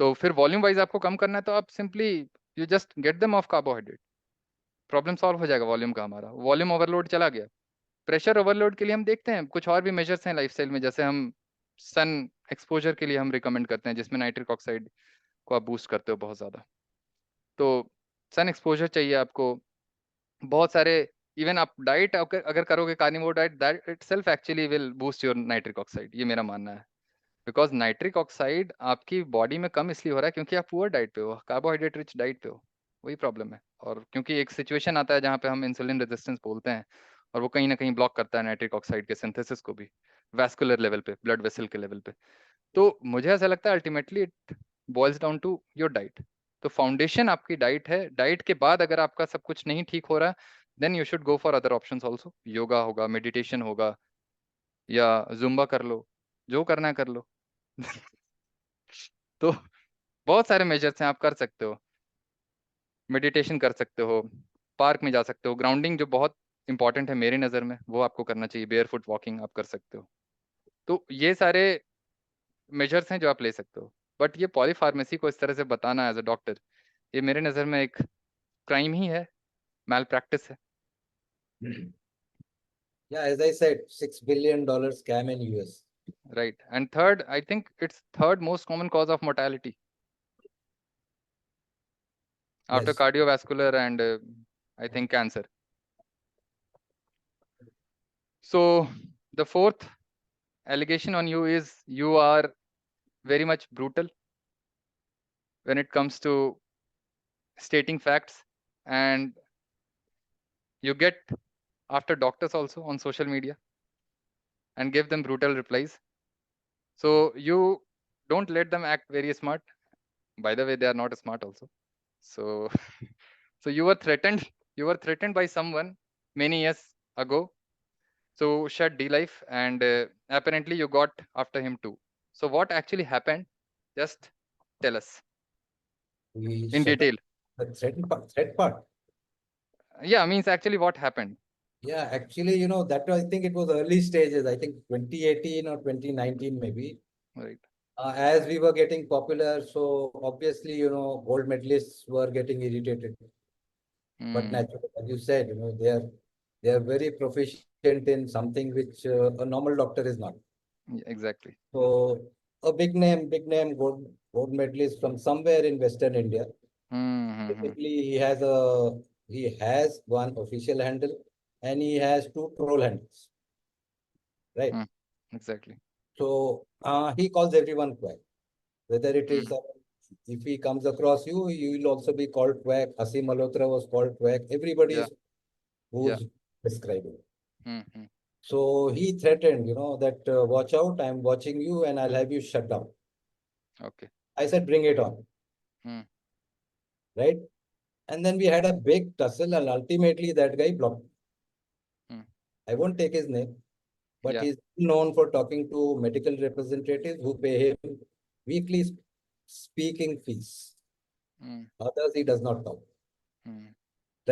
तो फिर वॉल्यूम वाइज आपको कम करना है, तो आप simply you just get them of carbohydrate. Problem solve हो जाएगा वॉल्यूम का. हमारा वॉल्यूम ओवरलोड चला गया. प्रेशर ओवरलोड के लिए हम देखते हैं कुछ और भी मेजर्स हैं लाइफस्टाइल में, जैसे हम सन एक्सपोजर के लिए हम रिकमेंड करते हैं, जिसमें नाइट्रिक ऑक्साइड को आप बूस्ट करते हो बहुत ज़्यादा. तो सन एक्सपोजर चाहिए आपको. बहुत सारे इवन आप डाइट अगर करोगे carnivore diet, that itself actually will boost your nitric oxide. ये मेरा मानना है. बिकॉज नाइट्रिक ऑक्साइड आपकी बॉडी में कम इसलिए हो रहा है क्योंकि आप पुअर डाइट पे हो, कार्बोहाइड्रेट रिच डाइट पे हो. वही प्रॉब्लम है. और क्योंकि एक सिचुएशन आता है जहाँ पे हम इंसुलिन रेजिस्टेंस बोलते हैं, और वो कहीं ना कहीं ब्लॉक करता है नाइट्रिक ऑक्साइड के सिंथेसिस को भी, वैस्कुलर लेवल पे, ब्लड वेसल के लेवल पे. तो मुझे ऐसा लगता है ultimately it boils down to your diet. तो फाउंडेशन आपकी डाइट है. डाइट के बाद अगर आपका सब कुछ नहीं ठीक हो रहा, then you should go for other options also. Yoga होगा, मेडिटेशन होगा, या जुम्बा कर लो, जो करना है कर लो. तो बहुत सारे मेजर्स हैं आप कर सकते हो. मेडिटेशन कर सकते हो, पार्क में जा सकते हो. ग्राउंडिंग जो बहुत इंपॉर्टेंट है मेरी नज़र में, वो आपको करना चाहिए. बेयर फुट वॉकिंग आप कर सकते हो. तो ये सारे मेजर्स हैं जो आप ले सकते हो. बट ये पॉलीफार्मेसी को इस तरह से बताना एज अ डॉक्टर, ये मेरे नज़र में एक क्राइम ही है, मैल प्रैक्टिस है. Yeah, as I said, $6 billion scam in US. Right. And third, I think it's third most common cause of mortality after Yes. cardiovascular and I think cancer. So the fourth allegation on you is you are very much brutal when it comes to stating facts, and you get after doctors also on social media and give them brutal replies. So you don't let them act very smart. By the way, they are not smart also. So so you were threatened by someone many years ago. So shut dLife, and apparently you got after him too. So what actually happened? Just tell us We in shut detail. the threat part. Yeah, means actually what happened. Yeah, actually, that I think it was early stages. I think 2018 or 2019 maybe. Right. As we were getting popular, so obviously, gold medalists were getting irritated. But naturally, as you said, they are very proficient in something which a normal doctor is not. Yeah, exactly. So a big name gold medalist from somewhere in Western India. Basically, he has one official handle and he has two troll handles, right? Exactly. So he calls everyone quack. Whether it is if he comes across you, you will also be called quack. Asim Malhotra was called quack. Everybody Yeah. is who's describing. So he threatened, that watch out, I'm watching you and I'll have you shut down. Okay. I said, bring it on, Hmm. right? And then we had a big tussle, and ultimately that guy blocked. Hmm. I won't take his name, but Yeah. he's known for talking to medical representatives who pay him weekly speaking fees. Hmm. Others he does not talk, Hmm.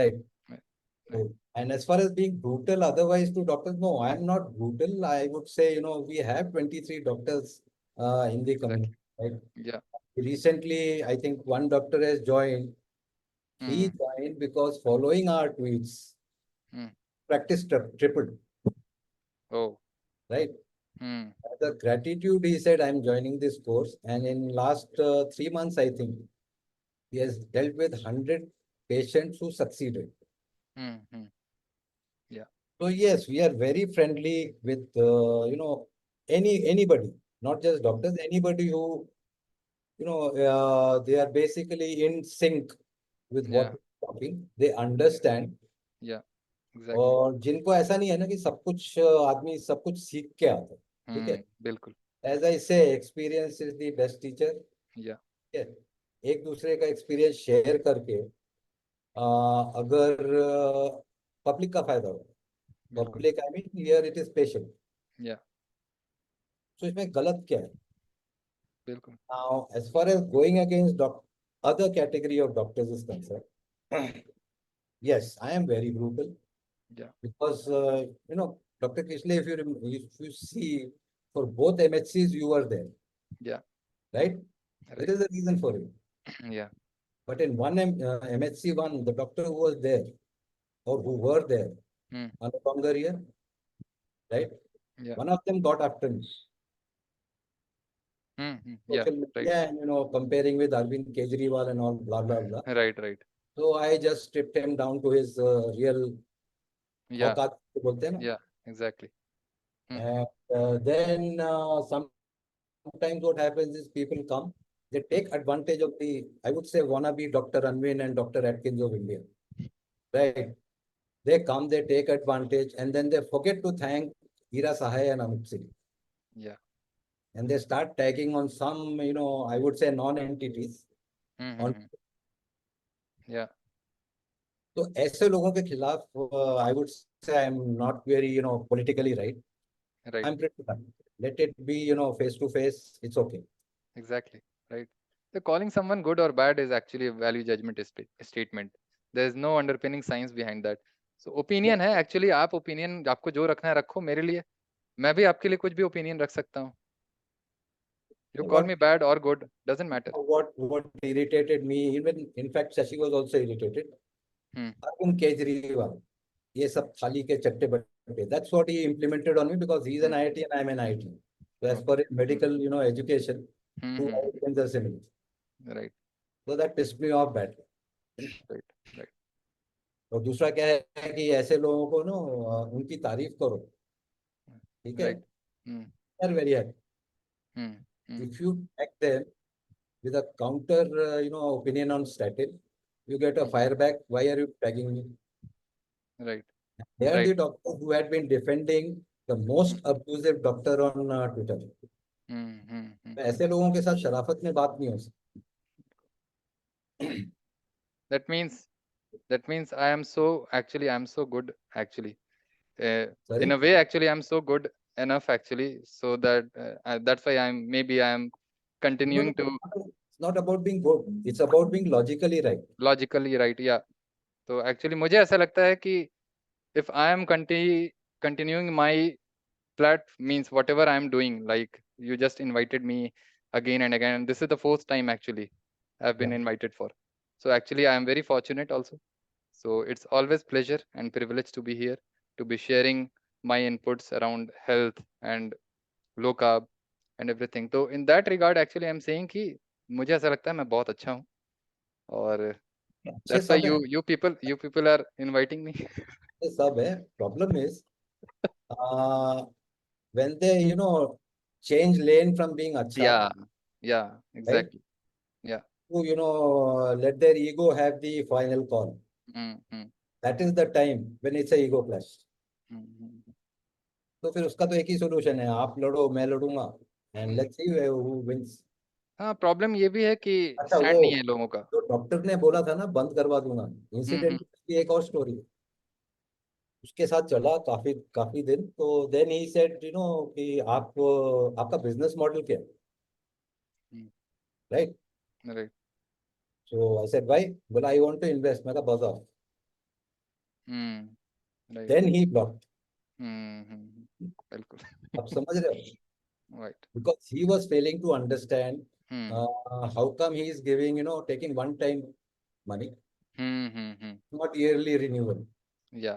right? Right. Right. So, and as far as being brutal, otherwise to doctors, no, I'm not brutal. I would say, we have 23 doctors in the Exactly. community, right? Yeah. Recently, I think one doctor has joined. He Hmm. joined because following our tweets, Hmm. practice tripled, Oh. right? Hmm. The gratitude, he said, I'm joining this course. And in last 3 months, I think, he has dealt with 100 patients who succeeded. Hmm. Hmm. Yeah. So yes, we are very friendly with, anybody, not just doctors, anybody who, they are basically in sync with what Yeah. we're talking. They understand. Yeah. Exactly. और जिनको ऐसा नहीं है ना कि सब कुछ आदमी सब कुछ सीख के आता है, ठीक है? Hmm. Bilkul. As I say, experience is the best teacher. Yeah. ठीक है? एक दूसरे का एक्सपीरियंस शेयर करके अगर पब्लिक का फायदा हो, Bilkul. Public I mean here it is patient, Yeah. तो इसमें गलत क्या है? Bilkul. Now, as far as going against other category of doctors is concerned, yes, I am very brutal Yeah. because Dr. Kishlay, if you see, for both MHCs you were there, Yeah. right? There Right. is a reason for it. Yeah. But in one MHC one, the doctor who was there or who were there Hmm. are no longer here, right? Yeah. One of them got after me, Hmm. Hmm. Yeah. social Right. media, and comparing with Arvind Kejriwal and all, blah blah blah. Right. Right. So I just stripped him down to his real Yeah. औकात को बोलते हैं ना. Yeah. Exactly. Hmm. And then sometimes what happens is people come, they Hmm. take advantage of the, I would say, wannabe Dr. Anwin and Dr. Atkins of India, right? They come, they take advantage, and then they forget to thank Ira Sahay and Anup Singh. Yeah. And they start tagging on some, I would say non-entities. Hmm. Hmm. On, Hmm. Yeah. तो ऐसे लोगों के खिलाफ, I would say I'm not very, politically right. Right. I'm pretty fine. Let it be, face to face. It's okay. Exactly. Right. So calling someone good or bad is actually a value judgment statement. There is no underpinning science behind that. So Yeah. opinion है actually. आप opinion आपको जो रखना है रखो. मेरे लिए मैं भी आपके लिए कुछ भी opinion रख सकता हूँ. You call me bad or good, doesn't matter. What irritated me, even in fact, Shashi was also irritated. Hmm. Arvind Kejriwal, ये सब थाली के चट्टे बट्टे. That's what he implemented on me because he's an Hmm. IIT and I'm an IIT. So as Okay. per medical, education, Hmm. two Hmm. IITians are similar. Right. So that pissed me off badly. Right. Right. और दूसरा क्या है कि ऐसे लोगों को ना उनकी तारीफ करो, ठीक है? Right. Hmm. They're very happy. Hmm. Hmm. If you tag them with a counter, opinion on statin, you get a Hmm. fire back. Why are you tagging me? Right. They are Right. the doctors who had been defending the Hmm. most abusive doctor on Twitter. Hmm. Hmm. Hmm. ऐसे लोगों के साथ शराफत में बात नहीं हो सकती. That means I am so good actually. In Sorry, a way, actually, I'm so good enough actually, so that that's why I'm no, no, continuing to it's not about being good. It's about being logically right. logically right. Yeah. तो actually मुझे ऐसा लगता है कि if I am continuing my plat means whatever I am doing, like you just invited me again and again, and this is the fourth time actually I've been Yeah. invited for. So actually I am very fortunate also. So it's always pleasure and privilege to be here, to be sharing my inputs around health and low carb and everything. So in that regard, actually, I'm saying कि मुझे ऐसा लगता है मैं बहुत अच्छा हूँ और अच्छे that's why सब है, you people are inviting me. अच्छे सब है. Problem is, uh, when they, change lane from being अच्छा, Yeah, yeah, right, exactly. Yeah. to, let their ego have the final call. Mm-hmm. That is the time when it's a ego clash. Mm-hmm. तो फिर उसका तो एक ही solution है, आप लड़ो मैं लड़ूंगा and let's see who wins. हाँ, प्रॉब्लम ये भी है कि अच्छा, वो स्टैंड नहीं है लोगों का। जो डॉक्टर ने बोला था ना बंद करवा दूंगा, हम्म। इंसिडेंट की एक और स्टोरी है। उसके साथ चला काफी काफी दिन, तो देन ही सेड कि आप आपका बिजनेस मॉडल क्या है, right? Right. So I said why, बोला आई वांट टू इन्वेस्ट। मैं कहा buzz off. Right. Then he blocked. बिल्कुल। आप समझ रहे हो? Right. Because he was failing to understand hmm how come he is giving, taking one time money, not yearly renewal. या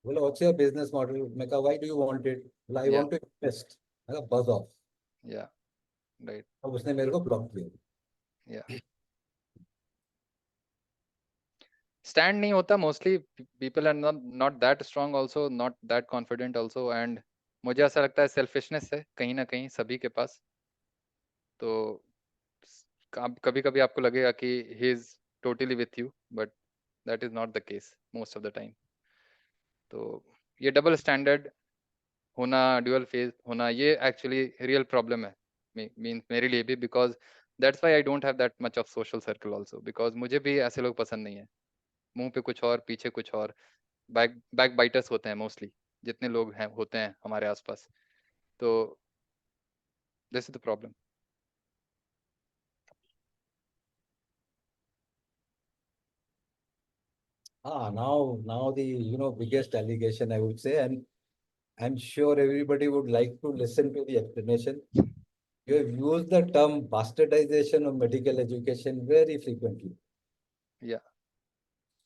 बोला what's your business model? मैं कहा why do you want it? बोला I या want to invest। मैं कहा buzz off। या right. अब उसने मेरे को ब्लॉक किया। या स्टैंड नहीं होता mostly, people are not that strong also, not that confident also, and मुझे ऐसा लगता है सेल्फिशनेस है कहीं ना कहीं सभी के पास। तो कभी कभी आपको लगेगा कि he is totally with you, but that is not the case most of the time. तो ये डबल स्टैंडर्ड होना, ड्यूअल फेज होना, ये एक्चुअली रियल प्रॉब्लम है मीन मेरे लिए भी, because that's why I don't have that much of social circle also, because मुझे भी ऐसे लोग पसंद नहीं है, मुंह पे कुछ और पीछे कुछ और, बैक बाइटर्स होते हैं मोस्टली जितने लोग हैं होते हैं हमारे आसपास। तो this is the problem. Now the biggest allegation I would say, and I'm sure everybody would like to listen to the explanation. You have used the term bastardization of medical education very frequently. या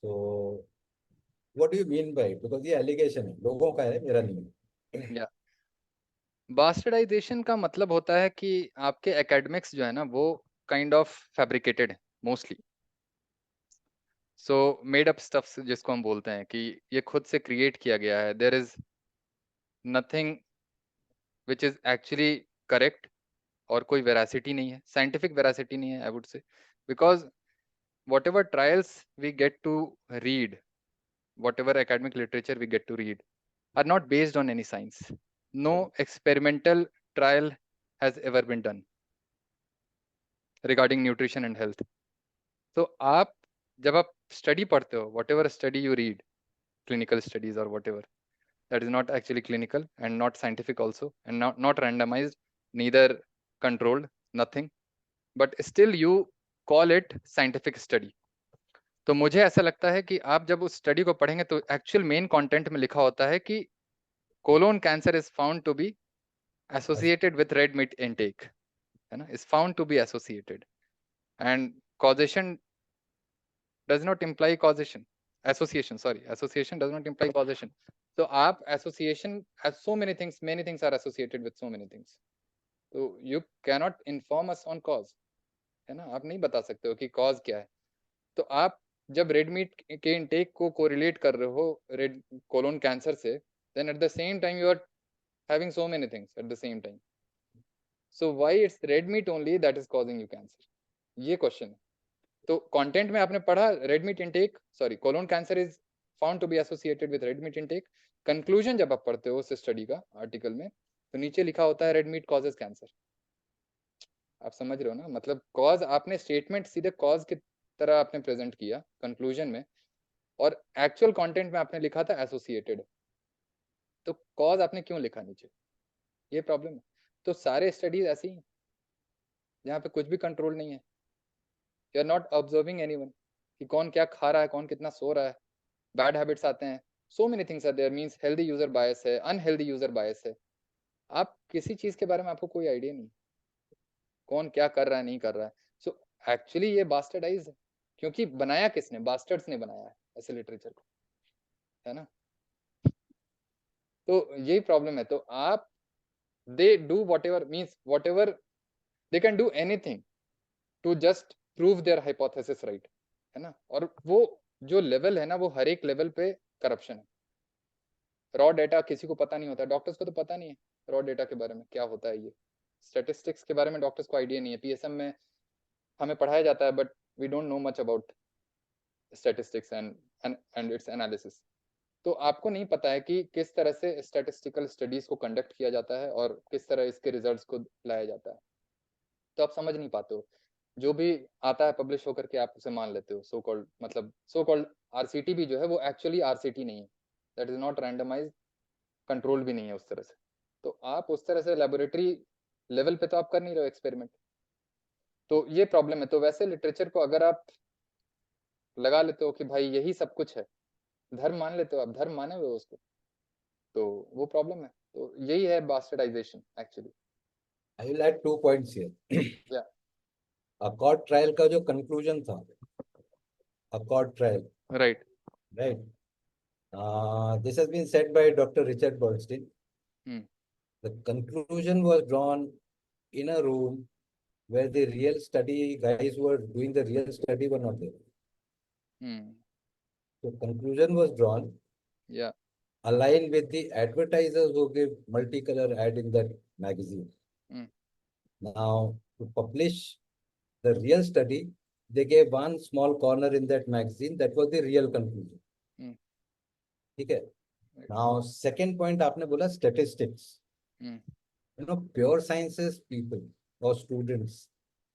So what do you mean by it? Because ये allegation है, लोगों का है, मेरा नहीं है। या बास्टर्डाइजेशन का मतलब होता है कि आपके एकेडमिक्स जो है ना वो काइंड ऑफ फैब्रिकेटेड है mostly. So made up stuff जिसको हम बोलते हैं कि ये खुद से क्रिएट किया गया है, there is nothing which is actually correct, और कोई वेरासिटी नहीं है, साइंटिफिक वेरासिटी नहीं है I would say, because whatever trials we get to read, whatever academic literature we get to read, are not based on any science. No experimental trial has ever been done regarding nutrition and health. तो आप जब आप study पढ़ते हो, whatever study you read, clinical studies or whatever, that is not actually clinical and not scientific also, and not randomized, neither controlled, nothing, but still you call it scientific study. तो मुझे ऐसा लगता है कि आप जब उस स्टडी को पढ़ेंगे तो एक्चुअल मेन कंटेंट में लिखा होता है कि colon cancer is found to be associated with red meat intake, है ना, is found to be associated, and causation does not imply causation, association, sorry, association does not imply causation. So आप association has so many things are associated with so many things, so you cannot inform us on cause, है ना, आप नहीं बता सकते हो कि cause क्या है। तो आप जब रेड मीट के इनटेक को कोरिलेट कर रहे हो रेड कोलोन कैंसर से, then at the same time you are having so many things at the same time, so why it's red meat only that is causing you cancer, ये question है। तो content में आपने पढ़ा red meat intake, sorry, colon cancer is found to be associated with red meat intake. Conclusion जब आप पढ़ते हो उस स्टडी का आर्टिकल में, तो नीचे लिखा होता है रेड मीट कॉजेज कैंसर। आप समझ रहे हो ना, मतलब कॉज आपने स्टेटमेंट सीधे कॉज की तरह आपने प्रेजेंट किया कंक्लूजन में, और एक्चुअल कंटेंट में आपने लिखा था एसोसिएटेड, तो कॉज आपने क्यों लिखा नीचे, ये प्रॉब्लम है। तो सारे स्टडीज ऐसी हैं जहाँ पे कुछ भी कंट्रोल नहीं है, you are not observing anyone कि कौन क्या खा रहा है, कौन कितना सो रहा है, बैड हैबिट्स आते हैं, so many things are there, means healthy user bias है, अनहेल्दी यूजर बायस है, आप किसी चीज के बारे में आपको कोई आइडिया नहीं कौन क्या कर रहा है नहीं कर रहा है। सो एक्चुअली ये बास्टर्डाइज है, क्योंकि बनाया किसने, बास्टर्ड्स ने बनाया है ऐसे लिटरेचर को, है ना। तो यही प्रॉब्लम है। तो आप they do whatever, means whatever they can do anything to just prove their hypothesis right, है ना। और वो जो लेवल है ना, वो हर एक लेवल पे करप्शन है। रॉ डेटा किसी को पता नहीं होता, डॉक्टर्स को तो पता नहीं है रॉ डेटा के बारे में क्या होता है, ये स्टैटिस्टिक्स के बारे में डॉक्टर्स को आइडिया नहीं है। पीएसएम में हमें पढ़ाया जाता है, but we don't know much about statistics and its analysis. तो आपको नहीं पता है कि किस तरह से स्टैटिस्टिकल स्टडीज को कंडक्ट किया जाता है और किस तरह इसके रिजल्ट्स को लाया जाता है, तो आप समझ नहीं पाते हो। जो भी आता है पब्लिश होकर के आप उसे मान लेते हो, सो कॉल्ड मतलब सो कॉल्ड आरसीटी भी जो है वो एक्चुअली आरसीटी नहीं है, that is not randomise, control भी नहीं है उस तरह से। तो आप उस तरह से लेबोरेटरी लेवल पे तो आप कर नहीं रहे हो एक्सपेरिमेंट, तो ये प्रॉब्लम है। तो वैसे लिटरेचर को अगर आप लगा लेते हो कि भाई यही सब कुछ है, धर्म मान लेते हो, आप धर्म माने हुए हो उसको, तो वो प्रॉब्लम है। तो यही है बास्टर्डाइजेशन actually. I will add 2 points here. या Accord trial का जो conclusion था, Accord trial, right right? This has been said by Dr. Richard Bernstein. The conclusion was drawn in a room where the real study guys who were doing the real study were not there. So conclusion was drawn या aligned with the advertisers who give multicolor ad in that magazine. Now, to publish the real study, they gave one small corner in that magazine. That was the real conclusion. Okay. Now, second point, आपने बोला statistics. Pure sciences people or students,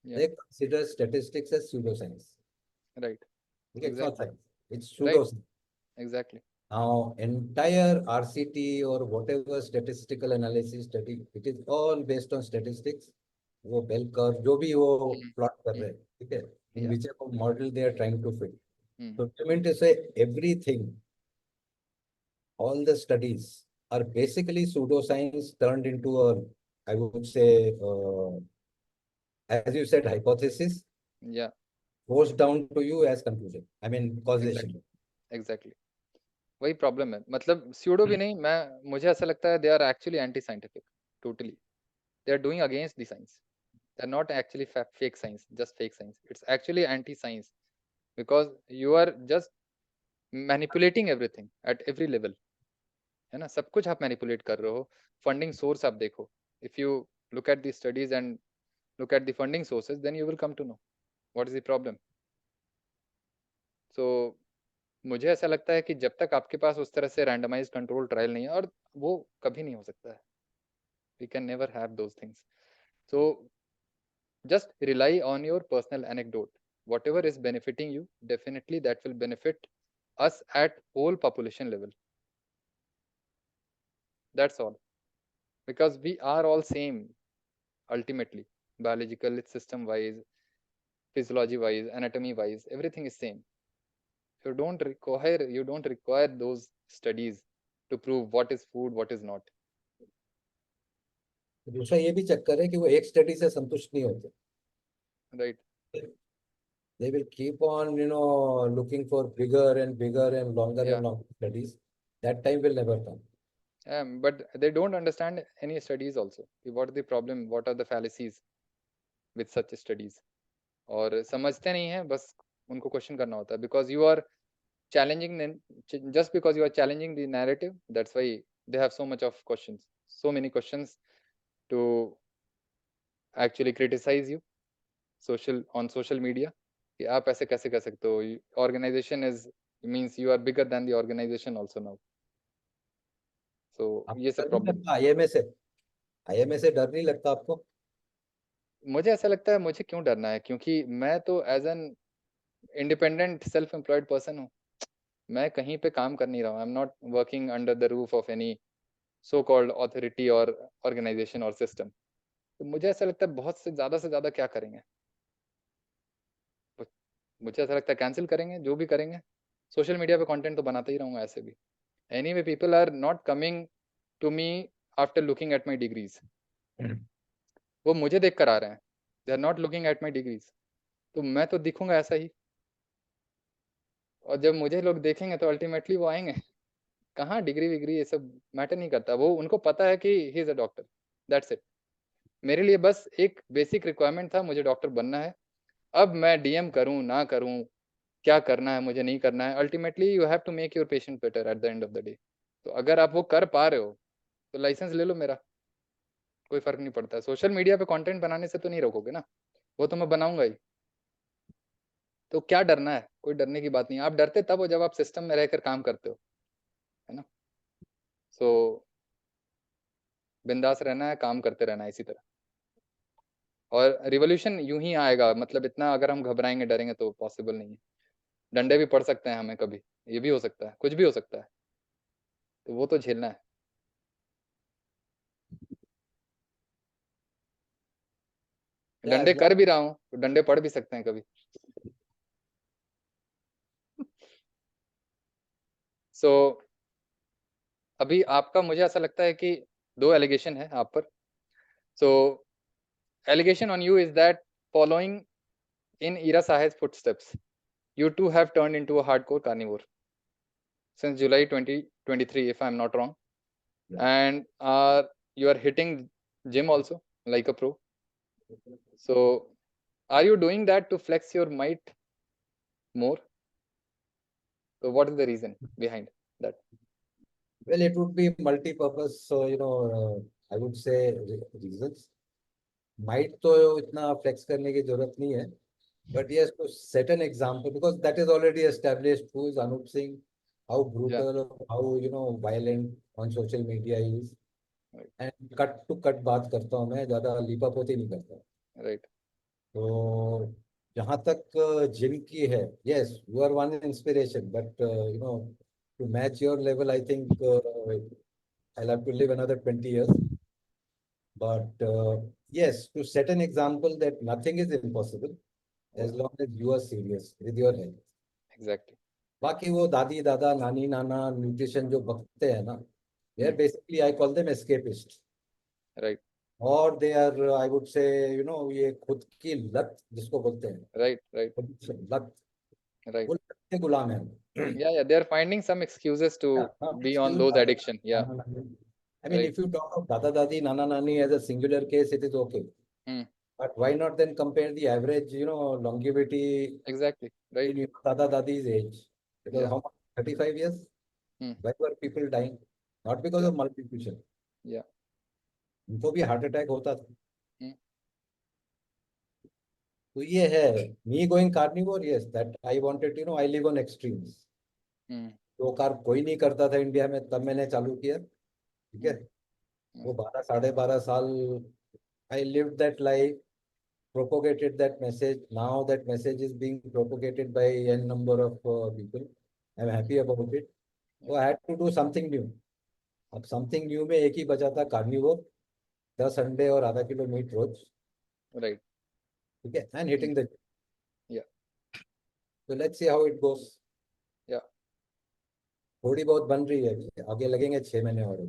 they consider statistics as pseudoscience. Right. It's not science. It's Right. pseudoscience. Exactly. Now, entire RCT or whatever statistical analysis study, it is all based on statistics. वो bell curve जो भी वो plot कर रहे हैं, ठीक है? In whichever model they are trying to fit. So, I mean to say everything, all the studies are basically pseudoscience turned into a, I would say, as you said, hypothesis. Yeah. Goes down to you as conclusion. I mean causation. Exactly. वही problem है, मतलब pseudo भी नहीं, मुझे ऐसा लगता है they are actually anti scientific totally, they are doing against the science, they are not actually fake science, just fake science, it's actually anti science because you are just manipulating everything at every level, है ना, सब कुछ आप manipulate कर रहे हो। Funding source आप देखो, if you look at the studies and look at the funding sources, then you will come to know what is the problem. So मुझे ऐसा लगता है कि जब तक आपके पास उस तरह से रैंडमाइज कंट्रोल ट्रायल नहीं है, और वो कभी नहीं हो सकता है, we can never have those things, so just rely on your personal anecdote, whatever is benefiting you, definitely that will benefit us at whole population level, that's all, because we are all same ultimately, biological system wise, physiology wise, anatomy wise, everything is same. You don't require those studies to prove what is food, what is not. दूसरा ये भी चक्कर है कि वो एक study से संतुष्ट नहीं होते. Right. They will keep on, looking for bigger and bigger and longer and longer studies. That time will never come. But they don't understand any studies also. What is the problem? What are the fallacies with such studies? और समझते नहीं है, बस उनको question करना होता है, because you are challenging, just because you are challenging the narrative, that's why they have so much of questions, so many questions to actually criticize you on social media कि आप ऐसे कैसे कर सकते हो, organization is means you are bigger than the organization also now. So ये सब problem. IMA से डर नहीं लगता आपको? मुझे ऐसा लगता है, मुझे क्यों डरना है, क्योंकि मैं तो as an independent self employed person हूँ, मैं कहीं पे काम कर नहीं रहा हूँ, I am not working under the roof of any so called authority और ऑर्गेनाइजेशन और सिस्टम। तो मुझे ऐसा लगता है बहुत से ज़्यादा क्या करेंगे, मुझे ऐसा लगता है कैंसिल करेंगे, जो भी करेंगे। सोशल मीडिया पे कंटेंट तो बनाता ही रहूँगा ऐसे भी। Anyway people are not coming to me after looking at my degrees, वो मुझे देख कर आ रहे हैं, they are not looking at my degrees, तो मैं तो दिखूंगा ऐसा ही, और जब मुझे लोग देखेंगे तो अल्टीमेटली वो आएंगे। कहाँ डिग्री विग्री ये सब मैटर नहीं करता, वो उनको पता है कि he is a doctor, that's it. मेरे लिए बस एक बेसिक रिक्वायरमेंट था, मुझे डॉक्टर बनना है। अब मैं डीएम करूँ ना करूँ, क्या करना है मुझे नहीं करना है, ultimately you have to make your patient better at the end of the day. तो अगर आप वो कर पा रहे हो तो लाइसेंस ले लो मेरा, कोई फर्क नहीं पड़ता। सोशल मीडिया पे कंटेंट बनाने से तो नहीं रोकोगे ना, वो तो मैं बनाऊंगा ही। तो क्या डरना है, कोई डरने की बात नहीं। आप डरते तब हो जब आप सिस्टम में रहकर काम करते हो, है ना। सो बिंदास रहना है, काम करते रहना है इसी तरह, और रिवॉल्यूशन यूं ही आएगा। मतलब इतना अगर हम घबराएंगे डरेंगे तो पॉसिबल नहीं है। डंडे भी पड़ सकते हैं हमें कभी, ये भी हो सकता है, कुछ भी हो सकता है, तो वो तो झेलना है। डंडे कर भी रहा हूँ तो डंडे पड़ भी सकते हैं कभी। सो अभी आपका, मुझे ऐसा लगता है कि 2 एलिगेशन है आप पर। So allegation on you is that following in Ira Sahay's footsteps, you too have turned into a hardcore carnivore since July 2023, if I'm not wrong. Yeah. And you are hitting gym also like a pro. So are you doing that to flex your might more? So what is the reason behind that? Well, it would be multi-purpose. So, I would say reasons. Might तो इतना flex करने की जरूरत नहीं है. But yes, to set an example, because that is already established. Who is Anup Singh? How brutal, how violent on social media he is. Right. And cut to cut बात करता हूँ मैं, ज़्यादा लीपापोती नहीं करता. Right. तो जहाँ तक जिम की है, yes, you are one inspiration, but to match your level, I think I'll have to live another 20 years. But yes, to set an example that nothing is impossible as long as you are serious with your health. Exactly. बाकी वो दादी दादा नानी नाना nutrition जो बकते हैं ना, they are basically, I call them escapists. Right. और they are, I would say, ये खुद की लत जिसको बोलते हैं, Right. Right. लत, Right. वो लत के गुलाम है. Yeah, they are finding some excuses to be on those addiction. Yeah. I mean, Right. if you talk of dada dadi nana nani as a singular case, it is okay. But why not then compare the average, longevity Exactly. Right. in dada dadi's age? Because Yeah. how much? 35 years? Why were people dying? Not because of malnutrition. Yeah. उनको भी heart attack होता था. Hmm. तो ये है me going carnivore. Yes, that I wanted. I live on extremes. Low carb कोई नहीं करता था इंडिया में, तब मैंने चालू किया. ठीक है, वो 12 साढ़े 12 साल I lived that life, propagated that message. Now that message is being propagated by n number of people. I'm happy about it. So I had to do something new. अब something new में एक ही बचा था, carnivore, 10 अंडे और आधा kilo meet रोज. Right. ठीक है, and hitting the. Yeah. So let's see how it goes. Yeah. थोड़ी बहुत बन रही है, आगे लगेंगे 6 महीने और.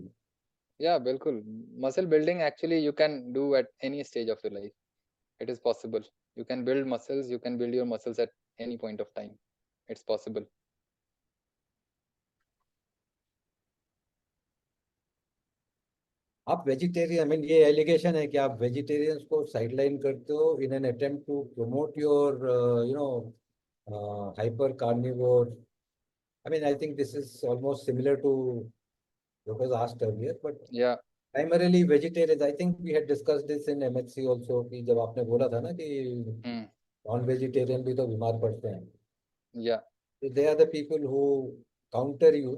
Yeah, बिल्कुल. Muscle building actually you can do at any stage of your life. It is possible. You can build muscles. You can build your muscles at any point of time. It's possible. आप vegetarian, I mean, ये allegation है कि आप vegetarians को sideline करते हो in an attempt to promote your hyper carnivore. I mean, I think this is almost similar to what was asked earlier, but Yeah. primarily vegetarians. I think we had discussed this in MHC also, कि जब आपने बोला था ना कि non vegetarian भी तो बीमार पड़ते हैं. Yeah. So they are the people who counter you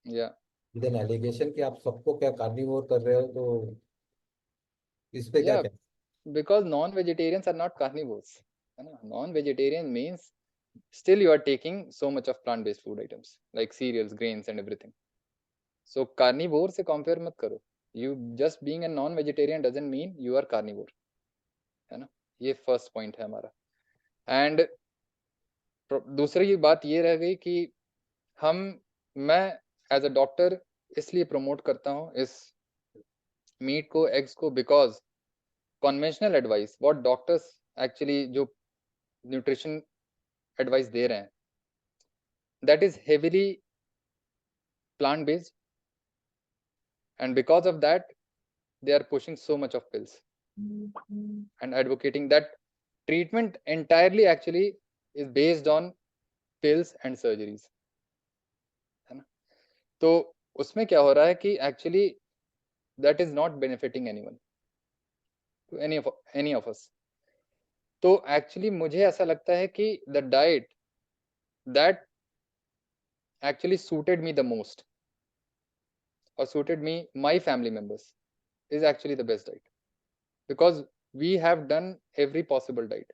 Yeah. with an allegation कि आप सबको क्या कार्निवोर कर रहे हो, तो इस पे क्या Yeah. कहते हैं? Because non-vegetarians are not carnivores. Non-vegetarian means still you are taking so much of plant-based food items like cereals, grains, and everything. So carnivore से compare मत करो. You just being a non-vegetarian doesn't mean you are carnivore. है ना, ये first point है हमारा. And दूसरी बात ये रह गई कि मैं एज अ डॉक्टर इसलिए प्रमोट करता हूँ इस मीट को, एग्स को, because conventional advice, what doctors actually जो न्यूट्रिशन एडवाइस दे रहे हैं, that is heavily plant based, and because of that they are pushing so much of pills and advocating that treatment entirely actually is based on pills and surgeries, है ना. तो उसमें क्या हो रहा है कि actually that is not benefiting anyone, to any of us. तो एक्चुअली मुझे ऐसा लगता है कि the diet that actually suited me the most or suited me, my family members, is actually the best diet, because we have done every possible diet.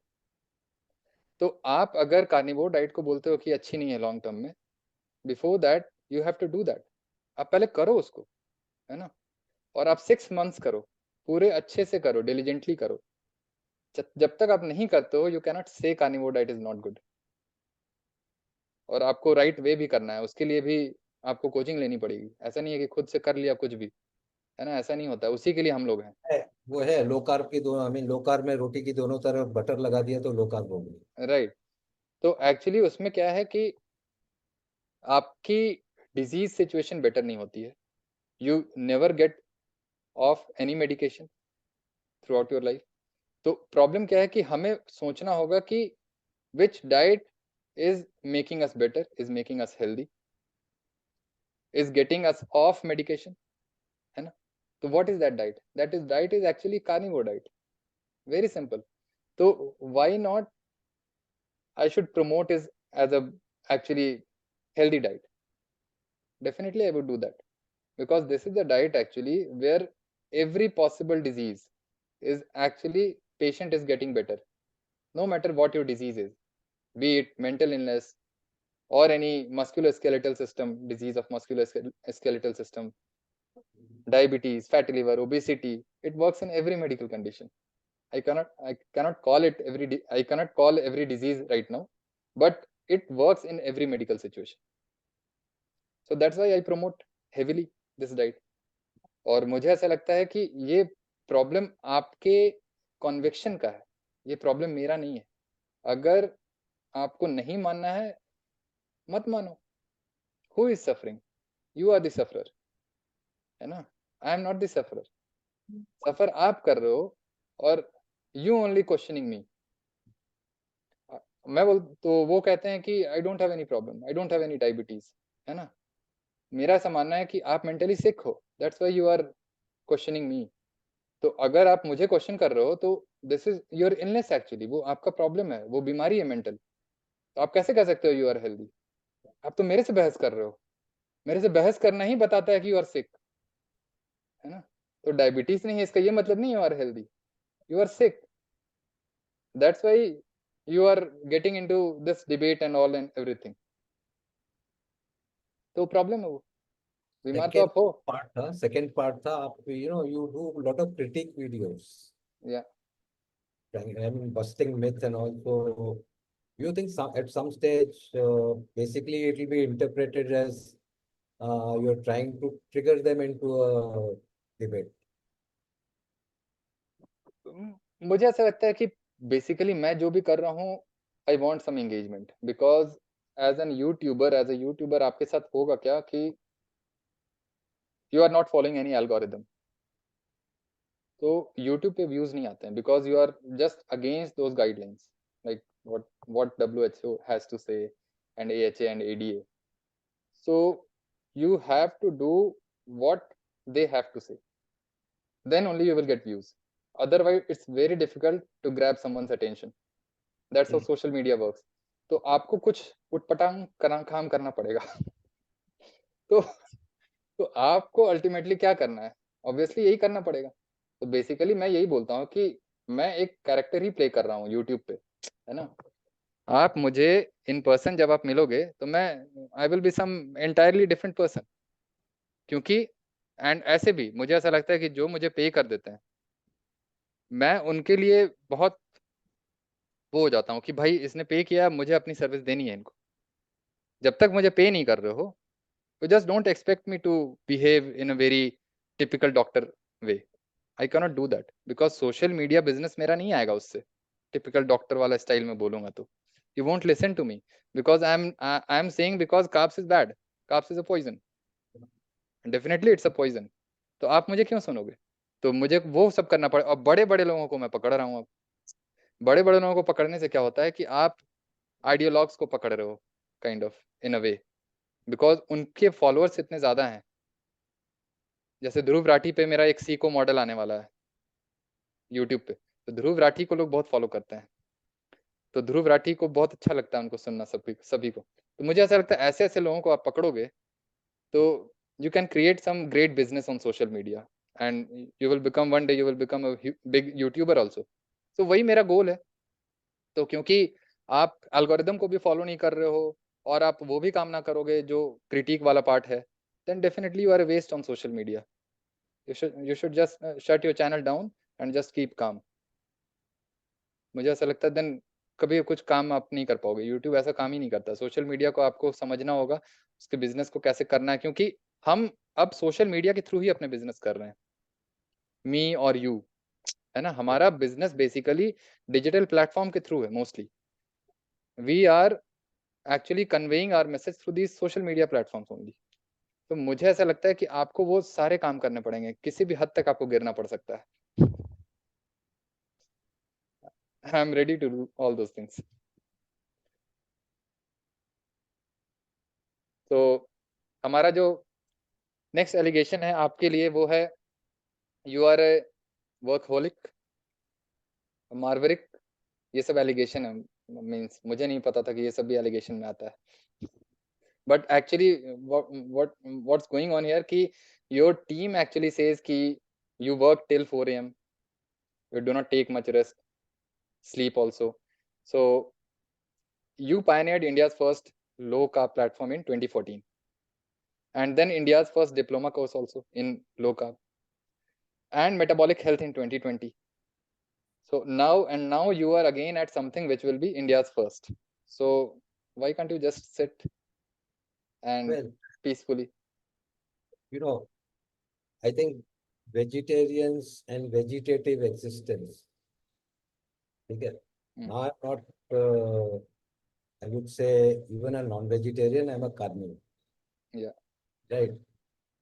तो आप अगर carnivore diet को बोलते हो कि अच्छी नहीं है लॉन्ग टर्म में, before that you have to do that. आप पहले करो उसको, है ना, और आप 6 months करो, पूरे अच्छे से करो, डिलीजेंटली करो. जब तक आप नहीं करते हो, you cannot say carnivore diet is not good. और आपको राइट वे भी करना है, उसके लिए भी आपको कोचिंग लेनी पड़ेगी. ऐसा नहीं है कि खुद से कर लिया कुछ भी, है ना, ऐसा नहीं होता. उसी के लिए हम लोग हैं. वो है लो कार्ब की दोनों, आई मीन लो कार्ब में रोटी की दोनों तरफ बटर लगा दिया तो लो कार्ब हो गई. राइट. तो एक्चुअली उसमें क्या है कि आपकी डिजीज सिचुएशन बेटर नहीं होती है. You never get of any medication through out your life. तो प्रॉब्लम क्या है कि हमें सोचना होगा कि विच diet is making us better, is making us healthy, is getting us off medication, है ना. तो what is that diet? Diet is actually carnivore diet. Very simple. तो why not I should promote is as a actually healthy diet? Definitely I would do that, because this is the diet actually where every possible disease is actually patient is getting better, no matter what your disease is, be it mental illness or any musculoskeletal system disease of musculoskeletal system, diabetes, fatty liver, obesity. It works in every medical condition. I cannot call every disease right now, but it works in every medical situation. So that's why I promote heavily this diet. और मुझे ऐसा लगता है कि ये problem आपके conviction का है, ये प्रॉब्लम मेरा नहीं है. अगर आपको नहीं मानना है, मत मानो. Who is suffering? You are the sufferer, है ना. I am not the sufferer. सफर आप कर रहे हो और you only questioning me. मैं बोल तो वो कहते हैं कि I don't have any problem, I don't have any diabetes, है ना. मेरा ऐसा मानना है कि आप मेंटली सिक हो, that's why you are questioning me. तो अगर आप मुझे क्वेश्चन कर रहे हो तो this is your illness actually, वो आपका प्रॉब्लम है, वो बीमारी है मेंटल. तो आप कैसे कह सकते हो यू आर हेल्दी? आप तो मेरे से बहस कर रहे हो. मेरे से बहस करना ही बताता है कि यू आर सिक, है ना. तो डायबिटीज नहीं है इसका ये मतलब नहीं you are healthy, you are sick. That's why you are getting into this debate and all and everything. तो प्रॉब्लम है वो, बीमार तो आप हो. सेकेंड पार्ट था आप you do lot of critic videos, या I mean busting myth and also you think at some stage basically it will be interpreted as you're trying to trigger them into a debate. मुझे ऐसा लगता है कि basically मैं जो भी कर रहा हूँ, I want some engagement, because as a YouTuber आपके साथ होगा क्या कि you are not following any algorithm. तो यूट्यूब पे व्यूज नहीं आते हैं because you are just against those guidelines, like what WHO has to say and AHA and ADA. So you have to do what they have to say, then only you will get views. Otherwise it's very difficult to grab someone's attention. That's how social media works. तो आपको कुछ उटपटांग काम करना पड़ेगा. तो आपको ultimately क्या करना है? ऑब्वियसली यही करना पड़ेगा. तो बेसिकली मैं यही बोलता हूँ कि मैं एक कैरेक्टर ही प्ले कर रहा हूँ यूट्यूब पे, है ना. आप मुझे इन पर्सन जब आप मिलोगे तो मैं I will be some entirely different person. क्योंकि एंड ऐसे भी मुझे ऐसा लगता है कि जो मुझे पे कर देते हैं, मैं उनके लिए बहुत वो हो जाता हूँ कि भाई इसने पे किया, मुझे अपनी सर्विस देनी है इनको. जब तक मुझे पे नहीं कर रहे हो, तो just don't expect me to behave in a very typical doctor way. I cannot do that because social media business मेरा नहीं आएगा उससे. टिपिकल डॉक्टर वाला स्टाइल में बोलूंगा तो you won't listen to me because I'm saying because carbs is bad, carbs is a poison, definitely it's a poison. तो आप मुझे क्यों सुनोगे? तो मुझे वो सब करना पड़े. और बड़े बड़े लोगों को मैं पकड़ रहा हूँ. अब बड़े बड़े लोगों को पकड़ने से क्या होता है कि आप आइडियोलॉग्स को पकड़ रहे हो kind of in a way, because उनके फॉलोअर्स इतने ज्यादा हैं. जैसे ध्रुव राठी पे मेरा एक सीको मॉडल आने वाला है यूट्यूब पे, तो ध्रुव राठी को लोग बहुत फॉलो करते हैं. तो ध्रुव राठी को बहुत अच्छा लगता है उनको सुनना सभी को. तो मुझे ऐसा लगता है ऐसे ऐसे लोगों को आप पकड़ोगे तो you can create some great business on social media and you will become one day you will become a big YouTuber also. So वही मेरा गोल है. तो क्योंकि आप एल्गोरिदम को भी फॉलो नहीं कर रहे हो और आप वो भी काम ना करोगे जो क्रिटिक वाला पार्ट है, then definitely you are a waste on social media. You should just shut your channel down and just keep calm. मुझे ऐसा लगता है देन कभी कुछ काम आप नहीं कर पाओगे. यूट्यूब ऐसा काम ही नहीं करता. सोशल मीडिया को आपको समझना होगा, उसके बिजनेस को कैसे करना है, क्योंकि हम अब सोशल मीडिया के थ्रू ही अपने बिजनेस कर रहे हैं. मी और यू, है ना, हमारा बिजनेस बेसिकली डिजिटल प्लेटफॉर्म के थ्रू है mostly. We are actually conveying our message through these social media platforms only. तो मुझे ऐसा लगता है कि आपको वो सारे काम करने पड़ेंगे, किसी भी हद तक आपको गिरना पड़ सकता है. I am ready to do all those things. तो हमारा जो नेक्स्ट एलिगेशन है आपके लिए वो है यू आर ए वर्कहोलिक, मार्वरिक. ये सब एलिगेशन है. मीन्स मुझे नहीं पता था कि ये सब भी एलिगेशन में आता है. But actually what's going on here कि your team actually says कि you work till 4 AM, you do not take much rest, sleep also. So you pioneered India's first low carb platform in 2014 and then India's first diploma course also in low carb and metabolic health in 2020. So now you are again at something which will be India's first. So why can't you just sit and peacefully? I think vegetarians and vegetative existence. Okay. Now I'm not, I would say, even a non-vegetarian, I'm a carnivore. Yeah. Right.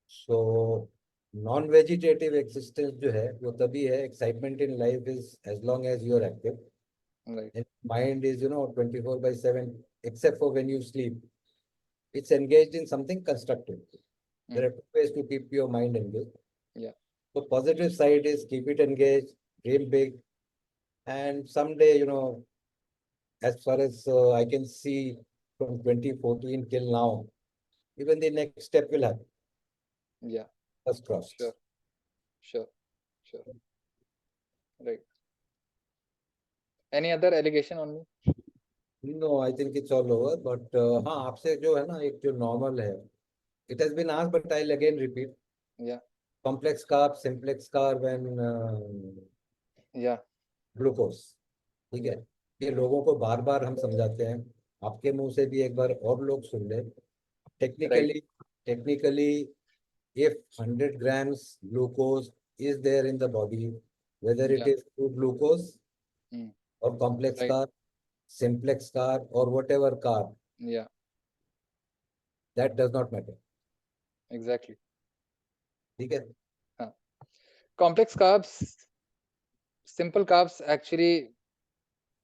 So non-vegetative existence जो है वो तभी है. Excitement in life is as long as you're active. Right. And mind is 24/7, except for when you sleep. It's engaged in something constructive. There are two ways to keep your mind engaged. Yeah. So positive side is keep it engaged, dream big, and someday, as far as I can see from 2014 till now, even the next step will happen. Yeah. First crossed. Sure. Right. Any other allegation on me? No, I think it's all over. But हाँ, आपसे जो है ना एक जो normal है, it has been asked, but I'll again repeat. Yeah. Complex carb, simplex carb, and Yeah. Glucose. ठीक है, ये लोगों को बार बार हम समझाते हैं. आपके मुंह से भी एक बार और लोग सुन ले. Technically if 100 grams glucose is there in the body, whether it is through glucose or complex carb, simplex carb, or whatever carb, that does not matter. Exactly. ठीक है. हाँ. Complex carbs, simple carbs actually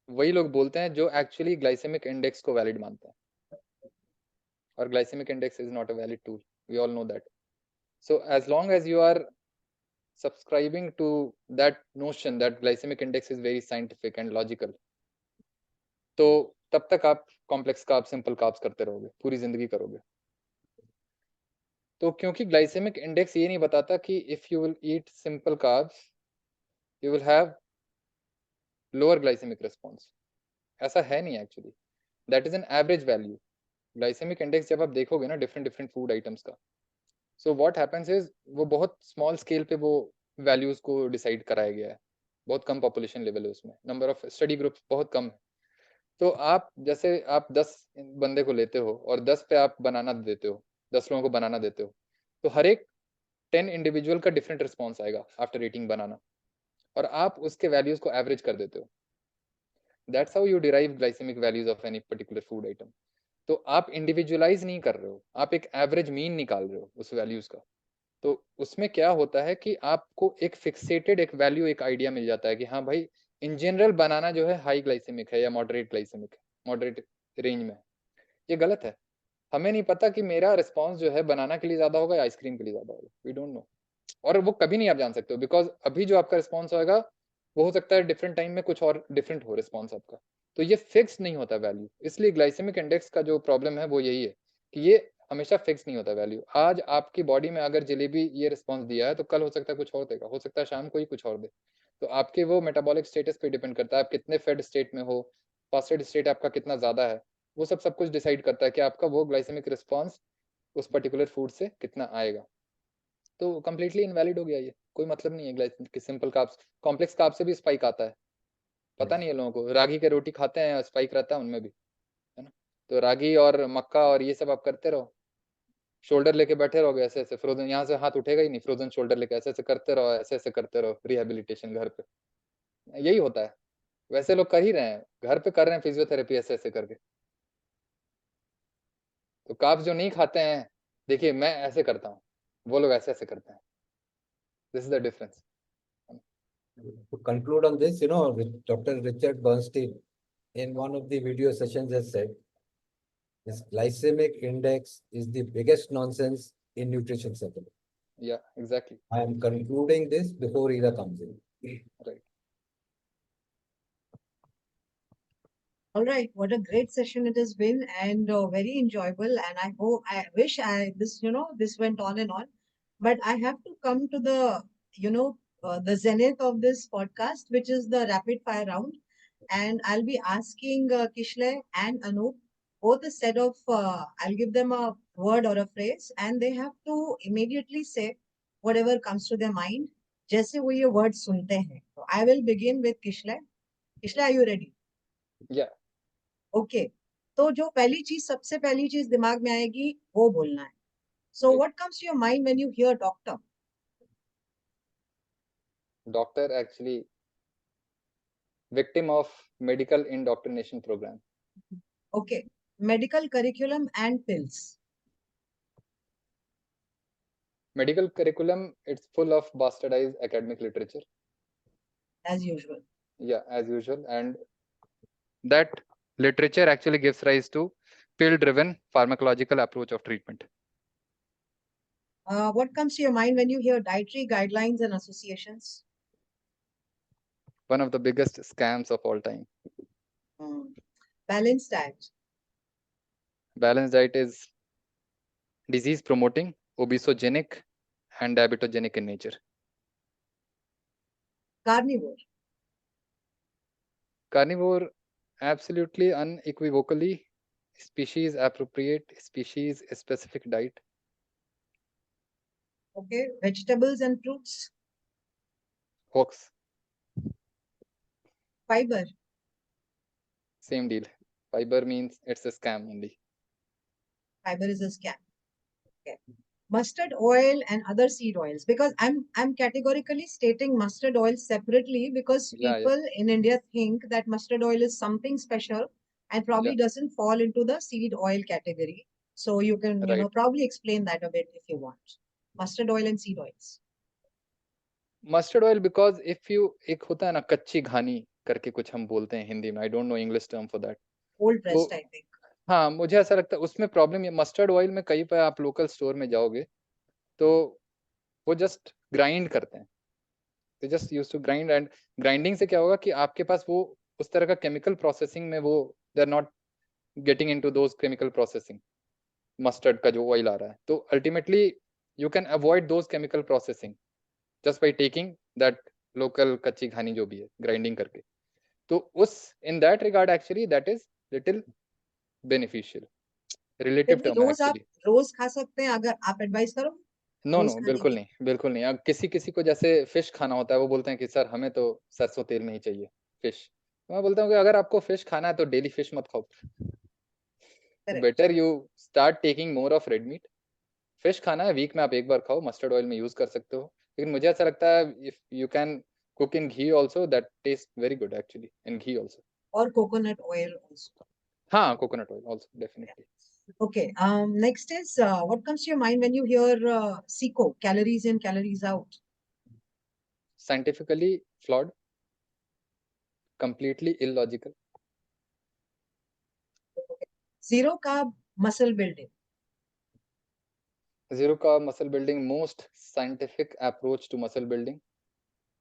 वही लोग बोलते हैं जो actually glycemic index को valid मानते हैं, और glycemic index is not a valid tool. We all know that. So as long as you are subscribing to that notion that glycemic index is very scientific and logical, तो तब तक आप complex carbs, simple carbs करते रहोगे, पूरी जिंदगी करोगे. तो क्योंकि ग्लाइसेमिक इंडेक्स ये नहीं बताता कि if you will eat simple carbs you will have lower glycemic response. ऐसा है नहीं actually. That is an average value. Glycemic index जब आप देखोगे ना डिफरेंट फूड आइटम्स का, सो व्हाट हैपेंस इज वो बहुत स्मॉल स्केल पे वो वैल्यूज को डिसाइड कराया गया है. बहुत कम पॉपुलेशन लेवल है उसमें, नंबर ऑफ स्टडी ग्रुप्स बहुत कम है. तो आप जैसे आप 10 बंदे को लेते हो और 10 पे आप बनाना देते हो, 10 लोगों को बनाना देते हो, तो हर एक 10 इंडिविजुअल का डिफरेंट रिस्पॉन्स आएगा आफ्टर ईटिंग बनाना, और आप उसके वैल्यूज को एवरेज कर देते हो. That's how you derive glycemic values of any particular food item. तो आप इंडिविजुअलाइज नहीं कर रहे हो, आप एक एवरेज मीन निकाल रहे हो उस वैल्यूज का. तो उसमें क्या होता है कि आपको एक फिक्सेटेड एक वैल्यू, एक आइडिया मिल जाता है कि हाँ भाई इन जनरल बनाना जो है हाई ग्लाइसेमिक है या मॉडरेट ग्लाइसेमिक है, मॉडरेट रेंज में. ये गलत है. हमें नहीं पता कि मेरा रिस्पॉन्स जो है बनाना के लिए ज्यादा होगा या आइसक्रीम के लिए ज्यादा होगा. We don't know. और वो कभी नहीं आप जान सकते हो, बिकॉज अभी जो आपका रिस्पॉन्स होगा वो हो सकता है डिफरेंट टाइम में कुछ और डिफरेंट हो रिस्पॉन्स आपका. तो ये फिक्स नहीं होता वैल्यू. इसलिए ग्लाइसेमिक इंडेक्स का जो प्रॉब्लम है वो यही है कि ये हमेशा फिक्स नहीं होता वैल्यू। आज आपकी बॉडी में अगर जलेबी ये रिस्पॉन्स दिया है तो कल हो सकता है कुछ और देगा, हो सकता है शाम को ही कुछ और दे। तो आपके वो मेटाबॉलिक स्टेटस पे डिपेंड करता है, आप कितने फेड स्टेट में हो, फास्टेड स्टेट आपका कितना ज़्यादा है, वो सब कुछ डिसाइड करता है कि आपका वो ग्लाइसेमिक रिस्पॉन्स उस पर्टिकुलर फूड से कितना आएगा। तो कम्प्लीटली इनवैलिड हो गया ये, कोई मतलब नहीं है glycemic. Simple carbs, complex carb से भी स्पाइक आता है, पता नहीं है लोगों को। रागी के रोटी खाते हैं, स्पाइक रहता है उनमें भी, है ना। तो रागी और मक्का और ये सब आप करते रहो, शोल्डर लेके बैठे रहोगे ऐसे ऐसे, फ्रोजन यहाँ से हाथ उठेगा ही नहीं, फ्रोजन शोल्डर लेके ऐसे ऐसे करते रहो, ऐसे ऐसे करते रहो, रिहेबिलिटेशन घर पे यही होता है। वैसे लोग कर ही रहे हैं, घर पे कर रहे हैं फिजियोथेरेपी ऐसे ऐसे करके। तो कार्ब्स जो नहीं खाते हैं, देखिए मैं ऐसे करता हूँ, वो लोग ऐसे ऐसे करते हैं, this is the difference. To conclude on this, Dr. Richard Bernstein in one of the video sessions has said, this glycemic index is the biggest nonsense in nutrition circle. Yeah, exactly. I am concluding this before Ira comes in. Right. All right, what a great session it has been, and very enjoyable. And I wish this went on and on, but I have to come to the zenith of this podcast, which is the rapid fire round. And I'll be asking Kishlay and Anup both a set of, I'll give them a word or a phrase, and they have to immediately say whatever comes to their mind. जैसे वो ये word सुनते हैं. So I will begin with Kishlay. Kishlay, are you ready? Yeah. Okay तो जो पहली चीज सबसे पहली चीज दिमाग में आएगी वो बोलना है so Right. What comes to your mind when you hear doctor Doctor actually victim of medical indoctrination program. Okay medical curriculum and pills Medical curriculum, it's full of bastardized academic literature. As usual Yeah, as usual. And that literature actually gives rise to pill driven pharmacological approach of treatment. What comes to your mind when you hear dietary guidelines and associations One of the biggest scams of all time. Balance diet Balanced diet is disease promoting, obesogenic and diabetogenic in nature. Carnivore Carnivore, absolutely unequivocally species appropriate, species specific diet. Okay vegetables and fruits Hoax, fibre same deal. Fiber means it's a scam only. Fibre is a scam okay mustard oil and other seed oils because I'm categorically stating mustard oil separately because Yeah, people in India think that mustard oil is something special and probably yeah, doesn't fall into the seed oil category. So you can right. probably explain that a bit if you want. Mustard oil and seed oils. Mustard oil because if you, एक होता है ना कच्ची घानी करके कुछ हम बोलते हैं हिंदी में, I don't know English term for that. Cold तो pressed, I think. हाँ, मुझे ऐसा लगता है उसमें प्रॉब्लम ये मस्टर्ड ऑयल में, कहीं पर आप लोकल स्टोर में जाओगे तो वो जस्ट ग्राइंड करते हैं, they just used to grind, and grinding से क्या होगा कि आपके पास वो उस तरह का केमिकल प्रोसेसिंग में वो they are not getting into those chemical processing. Mustard का जो ऑयल आ रहा है, तो ultimately you can avoid those chemical processing just by taking that local कच्ची घानी जो भी है ग्राइंडिंग करके। तो उस in that regard actually that is little beneficial, फिर रिलेटिव भी टर्म है रोज आप एक्चुअली। रोज खा सकते हैं अगर आप एडवाइस करो नो रोज नो, खाने बिल्कुल की नहीं, बिल्कुल नहीं। अब किसी किसी को जैसे फिश खाना होता है, वो बोलते हैं कि सर हमें तो सरसों तेल में ही चाहिए फिश। तो मैं बोलता हूँ कि अगर आपको फिश खाना है तो डेली फिश मत खाओ, correct better you start taking more of red meat. Fish खाना है, वीक में आप एक बार खाओ, मस्टर्ड ऑयल में यूज कर सकते हो। लेकिन मुझे ऐसा लगता है if you can cook in ghee also, that taste very good actually in ghee also. और कोकोनट ऑयल आल्सो हाँ, coconut oil also definitely. okay next is what comes to your mind when you hear CICO calories in calories out scientifically flawed, completely illogical. zero carb muscle building Zero carb muscle building, most scientific approach to muscle building.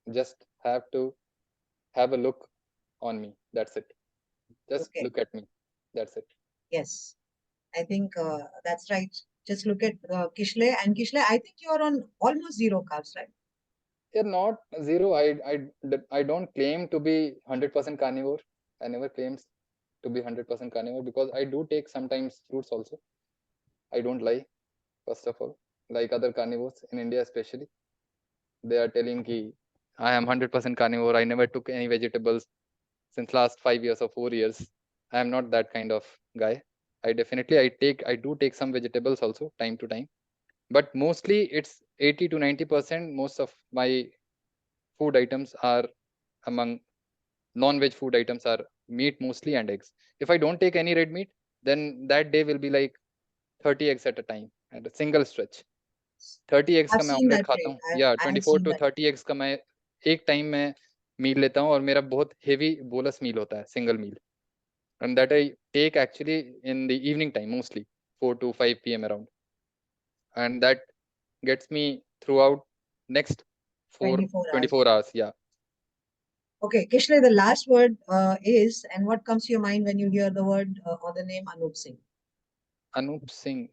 Just have to have a look on me, that's it. Just okay look at me, that's it. yes I think that's right Just look at Kishlay. And Kishlay, I think you're on almost zero carbs, right? They're not zero. I don't claim to be 100% carnivore. I never claims to be 100% carnivore because I do take sometimes fruits also. I don't lie, first of all. Like other carnivores in India especially, they are telling ki I am 100% carnivore. I never took any vegetables since last 5 years or 4 years. I am not that kind of guy. I do take some vegetables also time to time, but mostly it's 80 to 90%. Most of my food items are among non-veg food items are meat mostly and eggs. If I don't take any red meat, then that day will be like 30 eggs at a time at a single stretch. 30 eggs I've का मैं seen omelette that खाता trait. हूँ या I have 24 seen to that. 30 eggs का मैं एक time में मील लेता हूँ और मेरा बहुत हेवी बोलस मील होता है single meal and that I take actually in the evening time mostly 4 to 5 p.m. around and that gets me throughout next 24 hours. 24 hours. Yeah. Okay, Kishlay, the last word is, and what comes to your mind when you hear the word or the name Anup Singh? Anup Singh,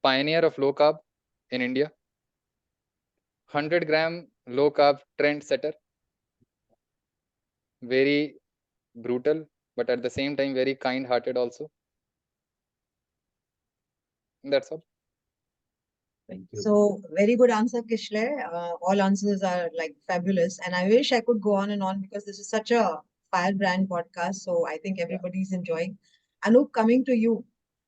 pioneer of low carb in India, 100-gram low carb trend setter, very brutal, but at the same time very kind hearted also. That's all. Thank you. So, very good answer, Kishlay. All answers are like fabulous. And I wish I could go on and on because this is such a firebrand podcast. So, I think everybody's enjoying. Anup, coming to you.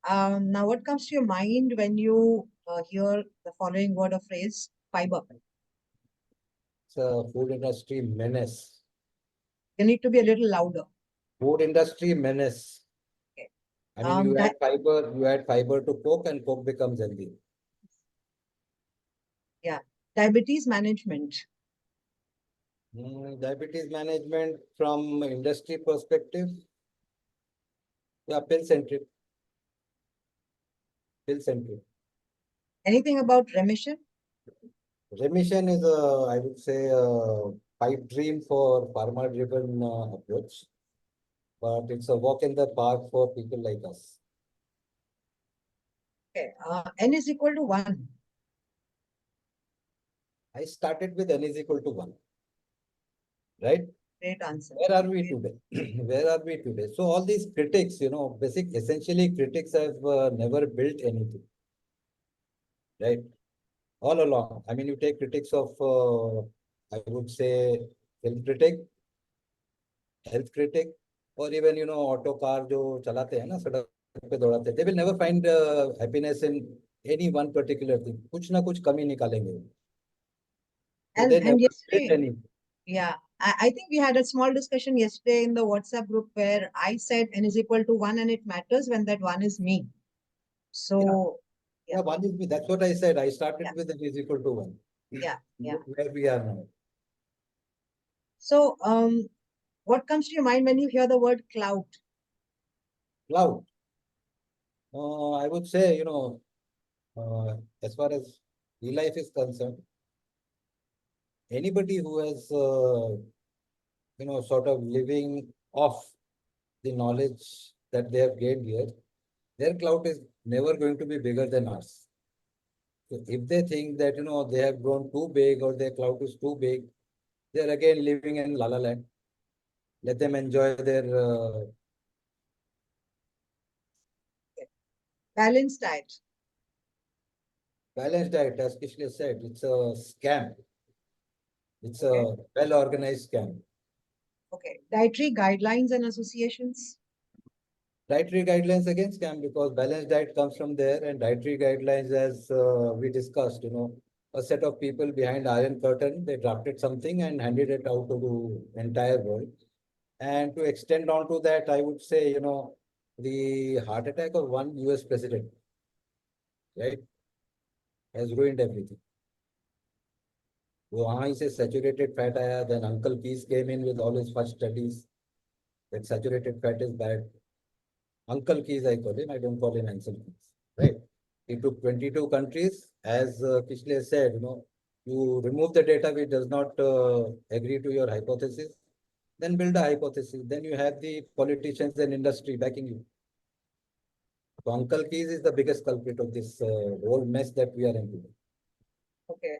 Now, what comes to your mind when you hear the following word or phrase, fiber? It's a food industry menace. You need to be a little louder. Food industry menace. Okay. I mean, you add fiber to Coke and Coke becomes healthy. Yeah. Diabetes management. Diabetes management from industry perspective. Yeah, pill-centric. Pill-centric. Anything about remission? Remission is I would say, a pipe dream for pharma-driven approach, but it's a walk in the park for people like us. Okay. N is equal to 1. I started with N is equal to 1, right? Great answer. Where are we today? Where are we today? So all these critics, essentially critics have never built anything, right? All along. I mean, you take critics of, I would say, film critic, health critic, or even, auto car जो चलाते हैं ना सड़क पे दौड़ाते हैं, they will never find happiness in any one particular thing. कुछ ना कुछ कमी निकालेंगे. So they And never built yesterday, anything. yeah, I think we had a small discussion yesterday in the WhatsApp group where I said N is equal to 1 and it matters when that 1 is me. So, Yeah, 1 is me. That's what I said. I started Yeah. with N is equal to 1. yeah. Where we are now. So, what comes to your mind when you hear the word cloud? Cloud. I would say, as far as dLife is concerned, anybody who has, sort of living off the knowledge that they have gained here, their cloud is never going to be bigger than ours. So if they think that, they have grown too big or their cloud is too big, they're again living in La La Land. Let them enjoy their Balanced diet. balanced diet. As Kishlay said, it's a scam. It's Okay. a well-organized scam. Okay. Dietary guidelines and associations. Dietary guidelines again scam because balanced diet comes from there, and dietary guidelines, as we discussed, a set of people behind Iron Curtain, they drafted something and handed it out to the entire world. And to extend on to that, I would say, the heart attack of one US president, right, has ruined everything. वहाँ से saturated fat आया, then Uncle Keys came in with all his first studies that saturated fat is bad. Uncle Keys, I call him. I don't call him Ansel Keys, right? He took 22 countries. As Kishlay said, you remove the data which does not agree to your hypothesis, then build a hypothesis. Then you have the politicians and industry backing you. So Uncle Keys is the biggest culprit of this whole mess that we are into. Okay.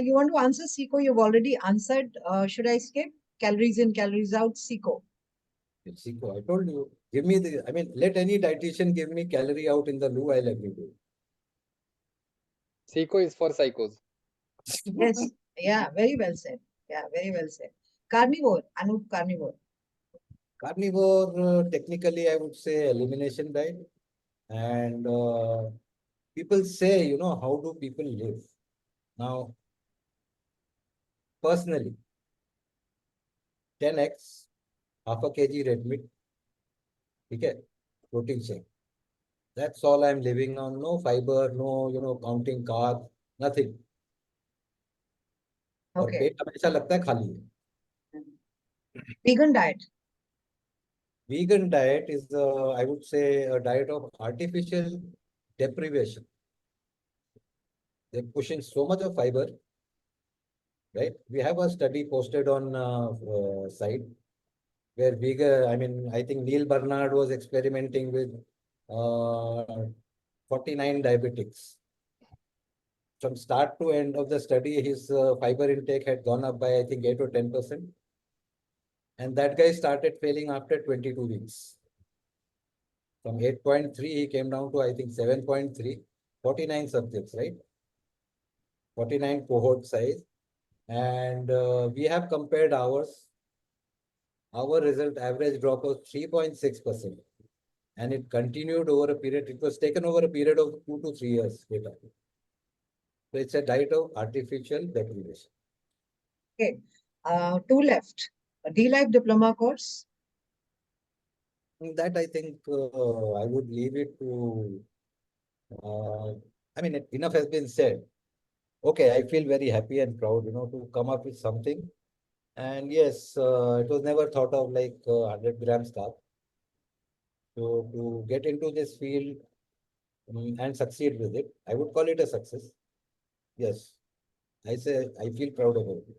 You want to answer Seco? You've already answered. Should I skip? Calories in, calories out, Seco. Seco, I told you, give me the, I mean, let any dietitian give me calorie out in the loo, I'll agree to it. Seco is for psychos. Yes. Yeah, very well said. Yeah, very well said. Carnivore, Anup, carnivore. Carnivore, technically, I would say elimination diet. And people say, you know, how do people live? Now, personally, 10 eggs, half a kg red meat, okay, protein shake. That's all I'm living on. No fiber, no, you know, counting carbs, nothing. और Okay. पेट हमेशा लगता है खाली है. Vegan diet. Vegan diet is, I would say, a diet of artificial deprivation. They're pushing so much of fiber, right? We have a study posted on site where vegan, I mean, I think Neil Bernard was experimenting with 49 diabetics. From start to end of the study, his fiber intake had gone up by, I think, 8 or 10%. And that guy started failing after 22 weeks. From 8.3, he came down to, I think, 7.3, 49 subjects, right? 49 cohort size. And we have compared ours. Our result average drop was 3.6%. And it continued over a period, it was taken over a period of 2 to 3 years data. So it's a diet of artificial deprivation. Okay. Two left. A dLife diploma course. That I think I would leave it to, I mean, enough has been said. Okay, I feel very happy and proud, you know, to come up with something. And yes, it was never thought of like 100 grams carb. So to get into this field and succeed with it, I would call it a success. Yes, I say I feel proud about it.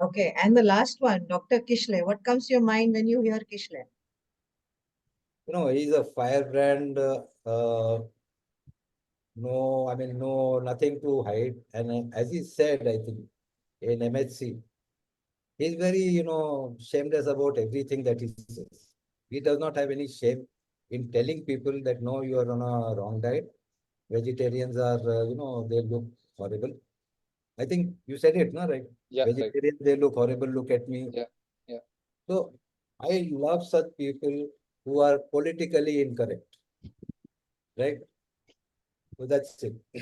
Okay. And the last one, Dr. Kishlay. What comes to your mind when you hear Kishlay? You know, he's a firebrand. No, I mean, no, nothing to hide. And as he said, I think in MHC, he's very, you know, shameless about everything that he says. He does not have any shame in telling people that no, you are on a wrong diet. Vegetarians are, you know, they look horrible. I think you said it, no, right? Yeah, right. Vegetarians, they look horrible. Look at me. Yeah, yeah. So I love such people who are politically incorrect, right? So that's it. I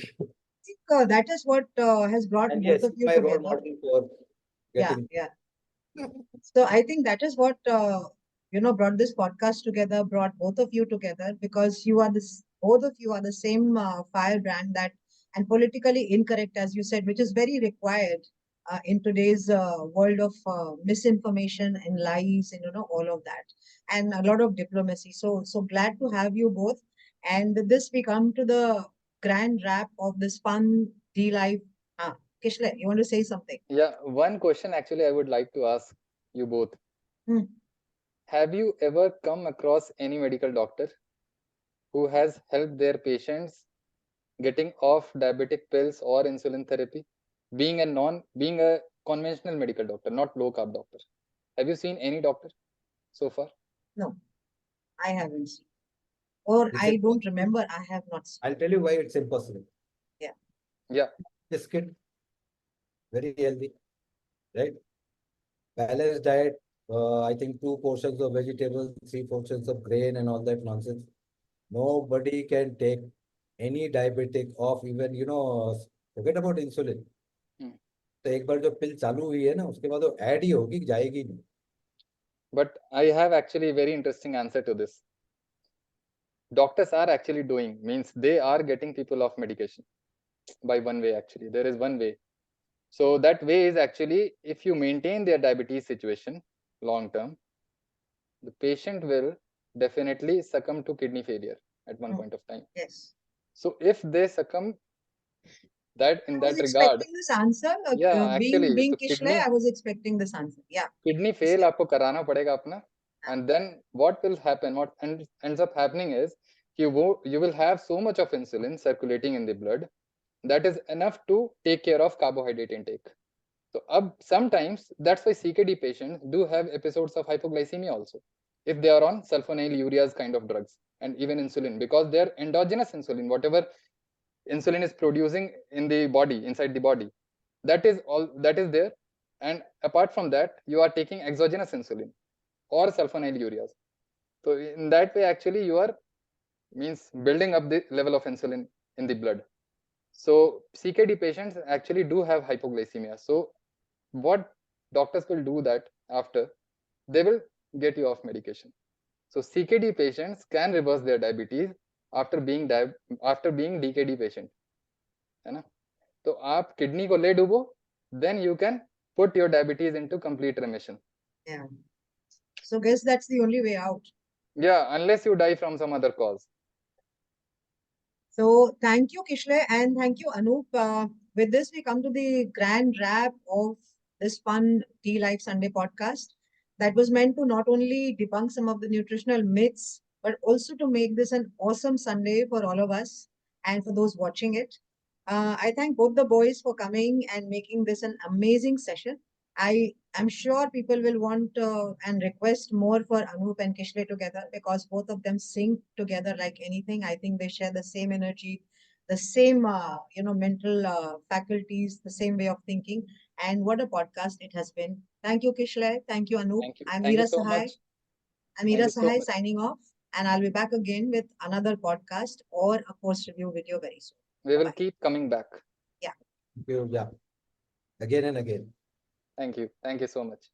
think that is what has brought And both yes, of you my role together. model for Yeah, getting. yeah. So I think that is what brought this podcast together, brought both of you together, because you are this both of you are the same firebrand that and politically incorrect, as you said, which is very required in today's world of misinformation and lies and all of that, and a lot of diplomacy. So glad to have you both. And with this we come to the grand wrap of this fun dLife. Kishlay, you want to say something? Yeah, one question actually I would like to ask you both. Hmm. Have you ever come across any medical doctor who has helped their patients getting off diabetic pills or insulin therapy, being a conventional medical doctor, not low carb doctor? Have you seen any doctor so far? No, I haven't seen. Or It's I don't impossible. remember. I have not seen. I'll tell you why it's impossible. Yeah. Yeah. This kid, very healthy, right? Balanced diet, I think 2 portions of vegetables, 3 portions of grain and all that nonsense. Nobody can take any diabetic off even, you know, forget about insulin. तो एक बार जो पिल चालू हुई है ना उसके बाद वो ऐड ही होगी जाएगी नहीं. But I have actually a very interesting answer to this. Doctors are actually doing, means they are getting people off medication by one way. Actually, there is one way. So that way is actually, if you maintain their diabetes situation long term, the patient will definitely succumb to kidney failure at one point of time. Yes. So if they succumb, that in I was that regard, expecting this answer. yeah, actually, Being so Kishlay, I was expecting this answer. Yeah. kidney fail आपको कराना पड़ेगा अपना, and then what will happen, what ends up happening is you will have so much of insulin circulating in the blood that is enough to take care of carbohydrate intake. So sometimes that's why CKD patients do have episodes of hypoglycemia also, if they are on sulfonylureas kind of drugs and even insulin, because their endogenous insulin, whatever insulin is producing in the body, inside the body, that is there. And apart from that, you are taking exogenous insulin or sulfonylureas. So in that way, actually, you are building up the level of insulin in the blood. So CKD patients actually do have hypoglycemia. So what doctors will do that after, they will get you off medication. So CKD patients can reverse their diabetes after being DKD patient, है ना? तो आप kidney को ले डूबो, then you can put your diabetes into complete remission. Yeah. So guess that's the only way out. Yeah, unless you die from some other cause. So thank you, Kishlay, and thank you, Anup. With this, we come to the grand wrap of this fun dLife Sunday podcast that was meant to not only debunk some of the nutritional myths, but also to make this an awesome Sunday for all of us and for those watching it. I thank both the boys for coming and making this an amazing session. I am sure people will want and request more for Anup and Kishlay together because both of them sing together like anything. I think they share the same energy, the same mental faculties, the same way of thinking. And what a podcast it has been. Thank you, Kishlay. Thank you, Anup. Thank you. I'm Thank you Meera so Sahay. much. I'm Meera Thank you so Sahay much. signing off, and I'll be back again with another podcast or a course review video very soon. We will Bye-bye. keep coming back. Yeah. Yeah, again and again. Thank you. Thank you so much.